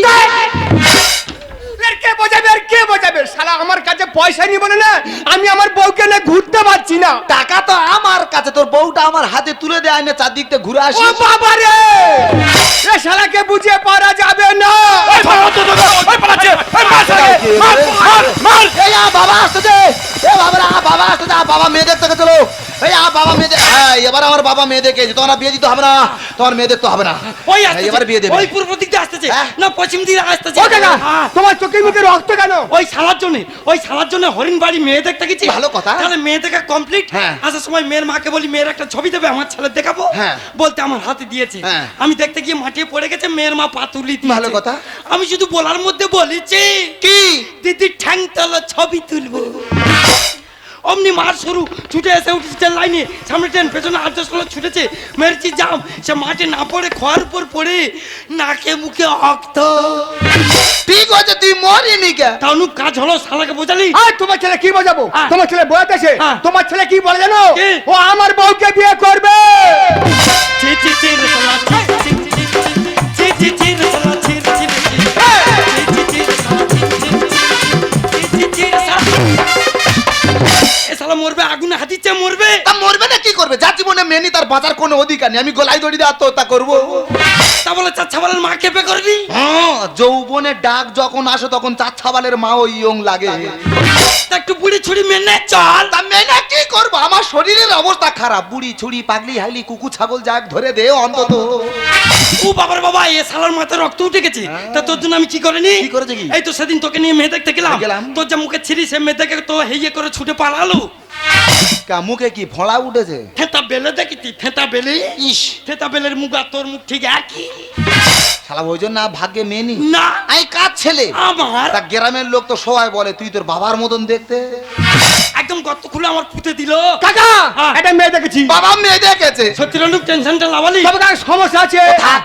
কে বোঝাবে আর কে বোঝাবে? শালা আমার কাছে পয়সা নিয়ে বলে না আমি আমার বউকে নিয়ে ঘুরতে পারছি না। টাকা তো আমার কাছে, তোর বউটা আমার হাতে তুলে দে, আইনে চারদিক থেকে ঘুরে আসি। ও বাবা রে, এ শালাকে বুঝিয়ে পারা যাবে না। বাবা আসতে, বাবা আসতে, বাবা মেয়ে দেখতে চলো। বাবা মেয়ে, এবার আমার বাবা মেয়ে দেখে তোমার বিয়ে দিতে হবে না, তোমার মেয়ে দেখতে হবে না। ওই এবার বিয়ে দেবে। ওই পূর্ব দিক দিয়ে আসতেছে না পশ্চিম দিকে আসতেছে? ও কাকা, তোমার চোখে মুখে রক্ত কেন? ওই শালার জন্য হরিণ বাড়ি মেয়ে দেখতে গেছি। ভালো কথা। তাহলে মেয়ে দেখা কমপ্লিট। হ্যাঁ। আসার সময় মেয়ের মাকে বলি মেয়ের একটা ছবি দেবে, আমার ছেলে দেখাবো। হ্যাঁ। বলতে আমার হাতে দিয়েছে। হ্যাঁ। আমি দেখতে গিয়ে মাটিয়ে পড়ে গেছে, মেয়ের মা পাতুলি দিয়েছে। ভালো কথা। আমি শুধু বলার মধ্যে বলেছি কি দিদি ঠ্যাং তলা ছবি তুলবো। অমনি মার শুরু ছুটে এসে উঠেছে লাইনে, সামনে ট্রেন, পেছনে 8-10 লোক ছুটেছে, মেরেছি জাম। সে মাঠে না পড়ে খোয়ার উপর পড়ে নাকে মুখে রক্ত। ঠিক আছে তুই মরিনি কে? তাহলে কাজ হলো, শালাকে বোঝালি? তোমার ছেলে কি বোঝাবো? তোমার ছেলে বোঝাতেছে। হ্যাঁ। তোমার ছেলে কি বলে জানো? কি? ও আমার বউকে বিয়ে করবে। ছি ছি ছি রে শালা, ছি ছি ছি ছি ছি ছি রে শালা, ছি ছি ছি ছি ছি ছি রে শালা, ছি ছি ছি রে শালা। এ শালা মরবে, আগুনে হাত দিচ্ছে মরবে। তা মরবে না কি করবে? যার জীবনে মেনি তার বাঁচার কোনো অধিকার নেই, আমি গলায় দড়ি দিয়ে আত্মহত্যা করবো। তা বলে চাচ্ছাবালের মা কেঁপে করবি? হ্যাঁ, যৌবনের ডাক যখন আসে তখন চাচ্ছাবালের মাও ইয়ং লাগে। তা একটু বুড়ি ছুড়ি মেনে চল। তা মেনে কি করবো? আমার শরীরের অবস্থা খারাপ, বুড়ি ছুড়ি পাগলি হাইলি কুকুর ছাগল যাক ধরে দে অন্তত। ও বাবার বাবা, এ শালার মাথায় রক্ত উঠে গেছে। তা তোর জন্য আমি কি করিনি? কি করেছে কি? এই তো সেদিন তোকে নিয়ে মেয়ে দেখতে গেলাম, গেলাম। তোর যা মুখে ছিরি সে মেয়ে দেখে তো হেয়ে করে ছুটে পালালো। মুখে কি ফোঁড়া উঠেছে? থেতা বেলে দেখেছি, থেতা বেলে। ইস, থেতা বেলের মুখ আর তোর মুখ ঠিক একই। শালা ওই জন্য ভাগ্যে মেয়ে নি। না আমি কাজ ছেলে। আমার তা গ্রামের লোক তো সবাই বলে তুই তোর বাবার মতন দেখতে। একদম গর্ত খুলে আমার পুঁতে দিল। কাকা হ্যাঁ। একটা মেয়ে দেখেছি। বাবা মেয়ে দেখেছে। সত্যি রনুক টেনশনটা লাভালি। তবে কার সমস্যা আছে,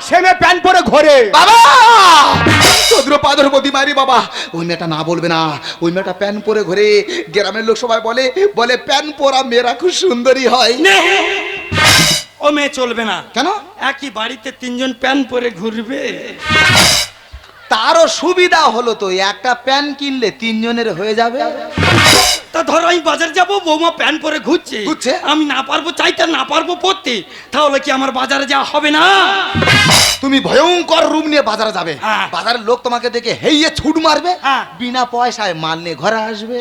সে মেয়ে প্যান্ট পরে ঘোরে। বাবা চন্দ্র পাদর প্রতি মারি বাবা, ওই মেয়েটা না বলবে না, ওই মেয়েটা প্যান্ট পরে ঘোরে। গ্রামের লোক সবাই বলে বলে প্যান্ট পরা মেয়েরা খুব সুন্দরী হয়। নে, ও মেয়ে চলবে না। কেন? একই বাড়িতে তিনজন প্যান পরে ঘুরবে। তারও সুবিধা হলো তো, একটা প্যান্ট কিনলে তিনজনের হয়ে যাবে। তা ধরো আমি বাজার যাব, বৌমা প্যান পরে ঘুরছে, ঘুরছে? আমি না পারবো চাইতে, না পারবো পড়তে, তাহলে কি আমার বাজারে যাওয়া হবে না? তুমি ভয়ঙ্কর রূপ নিয়ে বাজারে যাবে, হ্যাঁ। বাজারের লোক তোমাকে দেখে হেইয়ে ছুট মারবে, হ্যাঁ। বিনা পয়সায় মাল নিয়ে ঘরে আসবে।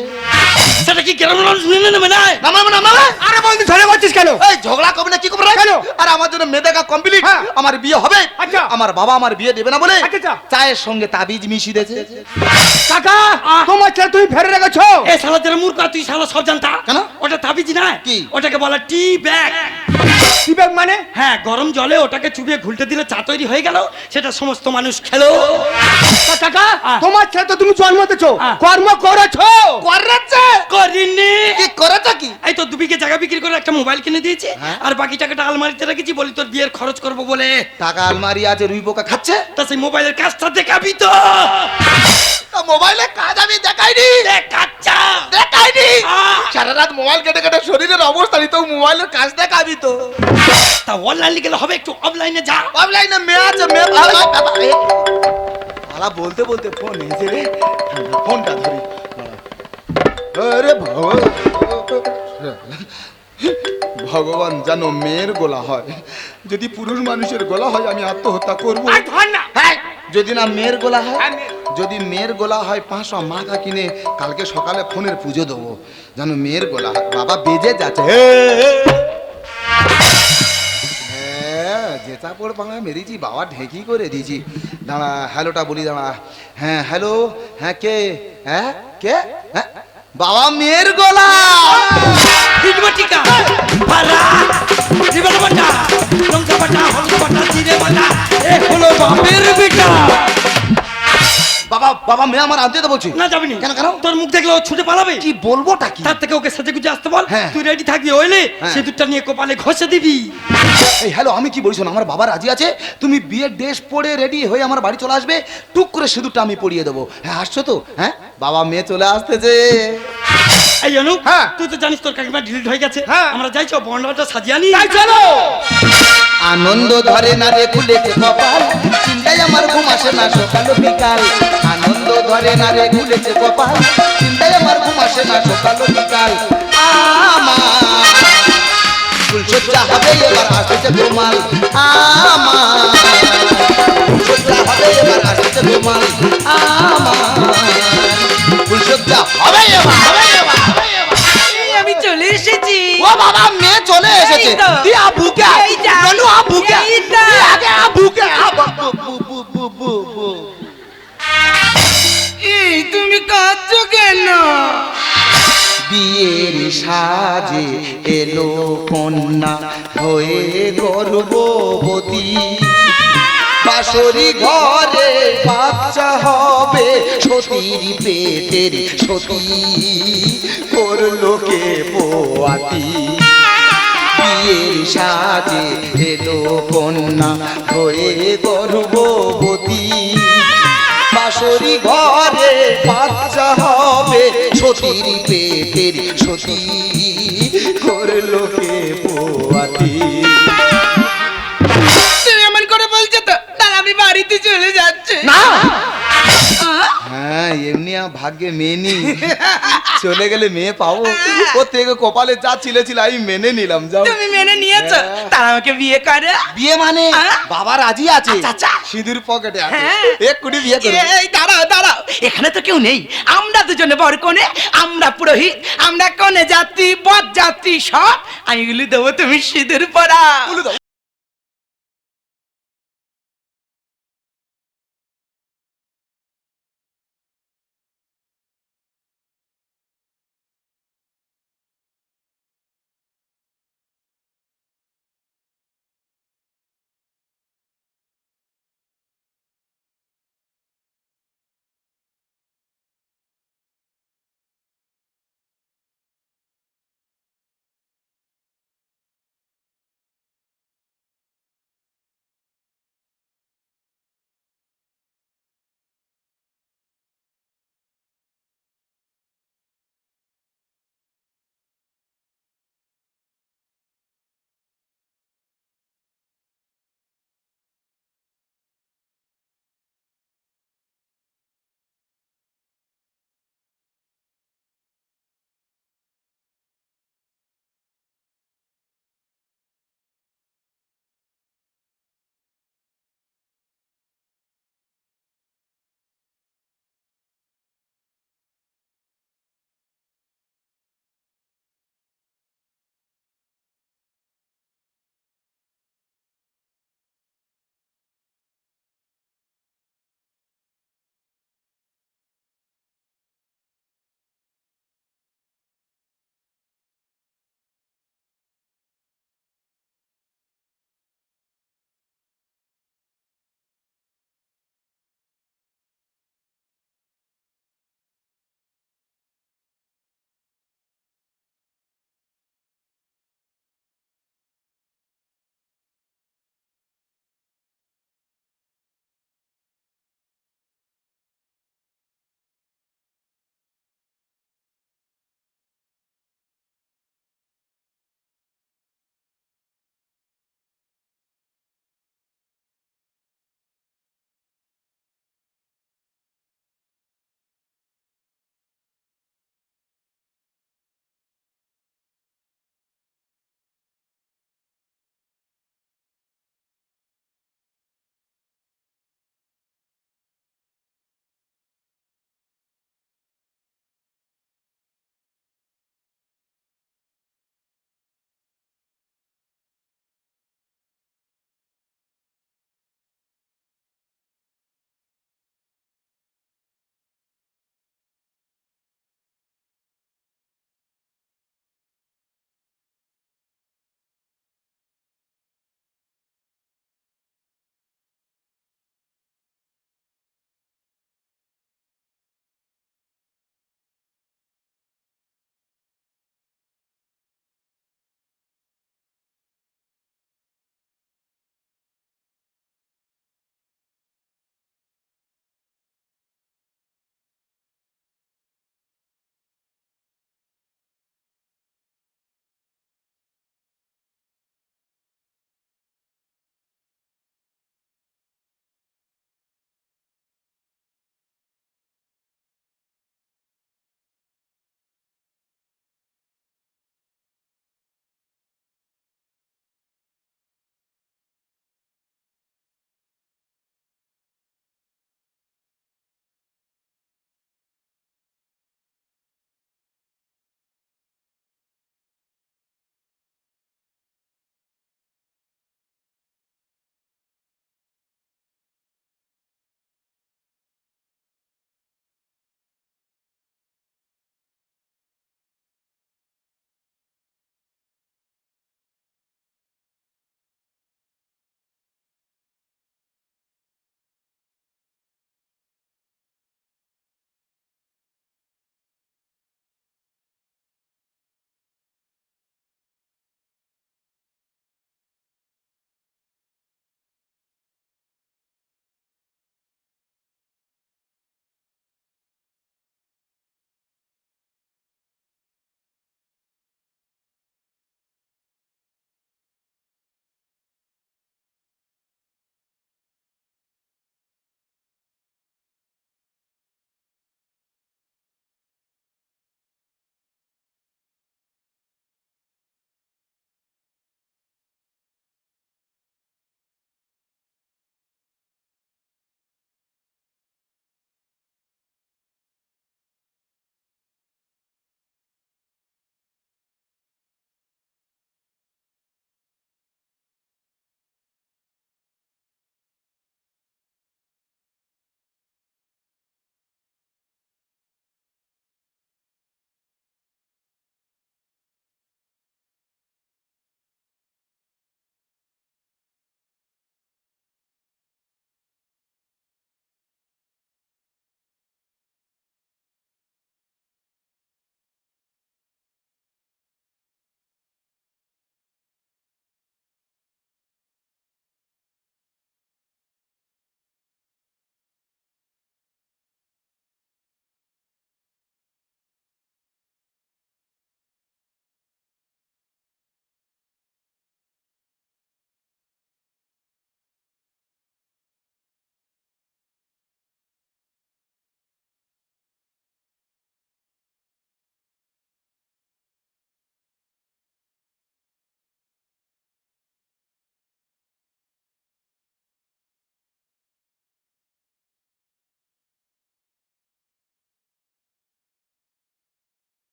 সেটা কি গ্রামের মানুষ মেনে নেবে না? নামাবে না, নামাবে। আরে বন্ধু ঝরে বলছিস কেন? এই ঝগড়া করবে না কি করবে? কেন? আর আমার জন্য মেয়ে দেখা কমপ্লিট, হ্যাঁ। আমার বিয়ে হবে। আচ্ছা। আমার বাবা আমার বিয়ে দেবে না বলে আচ্ছা। চায়ের সঙ্গে তাবিজ মিশিয়ে দিয়েছে। কাকা তোমার ছেলে তুমি ফেরে রেখেছো। এ শালা যারা মূর্খ, তুই শালা সব জানতা। কেন? ওটা তাবিজ না, কি? ওটাকে বলে টি ব্যাগ। বিবেক মানে? হ্যাঁ, গরম জলে ওটাকে চুবিয়ে ঘুলতে দিলে চা তৈরি হয়ে গেল, সেটা সমস্ত মানুষ খেলো। তা কাকা হ্যাঁ। তোমার ছেলে তো তুমি জন্ম দিয়েছো, হ্যাঁ। কর্ম করেছো। করেছে করিনি। কি করেছে কি? এই তো 2 বিঘে জায়গা বিক্রি করে একটা মোবাইল কিনে দিয়েছে, হ্যাঁ। আর বাকি টাকাটা আলমারিতে রেখেছি, বলি তোর বিয়ের খরচ করবো বলে। টাকা আলমারি আছে, রুই পোকা খাচ্ছে। তা সেই মোবাইলের কাজটা দেখাবি তো? তা মোবাইলে কাজ আমি দেখাইনি, দেখাচ্ছা। দেখাইনি। আহ। সারা রাত মোবাইল কেটে কেটে শরীরের অবস্থা নিত, মোবাইলের কাজ দেখাবি তো। তা অনলাইনে গেলে হবে, একটু অফলাইনে যা। অনলাইনে মেয়ে আছে, মেয়ে ভালো। আলা বলতে বলতে ফোন এসে রে, ফোনটা ধরি। আরে ভগবান জানো মেয়ের গোলা হয়, যদি পুরুষ মানুষের গোলা হয় আমি আত্মহত্যা করবো। আয় ধর না। হ্যাঁ, যদি না মেয়ের গোলা হয়, হ্যাঁ, মেয়ের। যদি মেয়ের গোলা হয় 500 মাথা কিনে কালকে সকালে ফোনের পুজো দেবো, জানো মেয়ের গোলা হয়। বাবা বেজে যাচ্ছে, হ্যাঁ যে চাপড় পাঙা মেরেছি বাবা, ঢেকি করে দিয়েছি। দাঁড়া হ্যালোটা বলি, দাঁড়া। হ্যাঁ হ্যালো, হ্যাঁ কে? হ্যাঁ কে? হ্যাঁ বাবা মেয়ের গোলা। ভিজবা টিকা, ভাড়া, জীবন বাটা, লঙ্কা বাটা, হলুদ বাটা, জিরে বাটা, এ হলো বাপের বেটা। বাবা বাবা মেয়ে আমার আনতে তো বলছি। না যাবি না। কেন, কেন? তোর মুখ দেখলে ও ছুটে পালাবে। কি বলবোটা কি? তার থেকে ওকে সাজে গুজে আসতে বল। হ্যাঁ। তুই রেডি থাকবি, ওইলে হ্যাঁ। সিঁদুরটা নিয়ে কপালে ঘষে দিবি। এই হ্যালো, আমি কি বলছি, আমার বাবা রাজি আছে, তুমি বিয়ের ড্রেস পরে রেডি হয়ে আমার বাড়ি চলে আসবে, টুক করে সিঁদুরটা আমি পরিয়ে দেবো। হ্যাঁ আসছো তো? হ্যাঁ বাবা মেয়ে চলে আসতেছে। এই অনু, হ্যাঁ। তুই তো জানিস তোর কাকিমা ডিলিট হয়ে গেছে। হ্যাঁ। আমরা যাইছো বন্ডটা সাজিয়ে আনি। তাই চলো। আনন্দ ধরে না রে খুলেছে কপাল, চিন্তায় আমার ঘুম আসে না সকাল বিকাল। আনন্দ ধরে না রে খুলেছে কপাল, চিন্তায় আমার ঘুম আসে না সকাল বিকাল। আমার ফুলসজ্জা হবে এবার আসছে গোমাল, আমার ফুলসজ্জা হবে এবার আসছে গোমাল, আমার ফুলসজ্জা হবে এবার, হবে এবার, হবে এবার। আমি চলে এসেছি। ও বাবা মেয়ে চলে এসেছে। এই তো। তুই আবুকে, এই যা। ননু আবুকে, এই তো। তুই আগে আবুকে। এই তুমি কাঁদছো কেন? বিয়ের সাজে এলো কন্যা হয়ে গর্ভবতী, বাসরি ঘরে বাচ্চা হবে, সতীর পেটের সতী করলো কে পোয়াতি। বিয়ের সাজে এলো কন্যা হয়ে গর্ভবতী, বাসরি ঘরে বাচ্চা হবে, সতীর পেটের সতী করলো কে পোয়াতি। তুমি এমন করে বলছো তো, তাহলে আমি বাড়িতে চলে যাচ্ছি। না হ্যাঁ এমনি ভাগ্যে মেয়ে নি, চলে গেলে মেয়ে পাবো। ও থেকে কপালে যা ছিল আমি মেনে নিলাম। যাও তুমি মেনে নিয়েছো, তারা আমাকে বিয়ে করে। বিয়ে মানে হ্যাঁ? বাবা রাজি আছে, আচ্ছা, আচ্ছা। সিঁদুর পকেটে আছে, হ্যাঁ। এক্ষুনি বিয়ে করবে। এই দাঁড়াও দাঁড়াও, এখানে তো কেউ নেই। আমরা দুজনে বর কনে, আমরা পুরোহিত, আমরা কনে যাত্রী বর যাত্রী সব। আমি গুলি দেবো, তুমি সিঁদুর পরা। উলু দাও,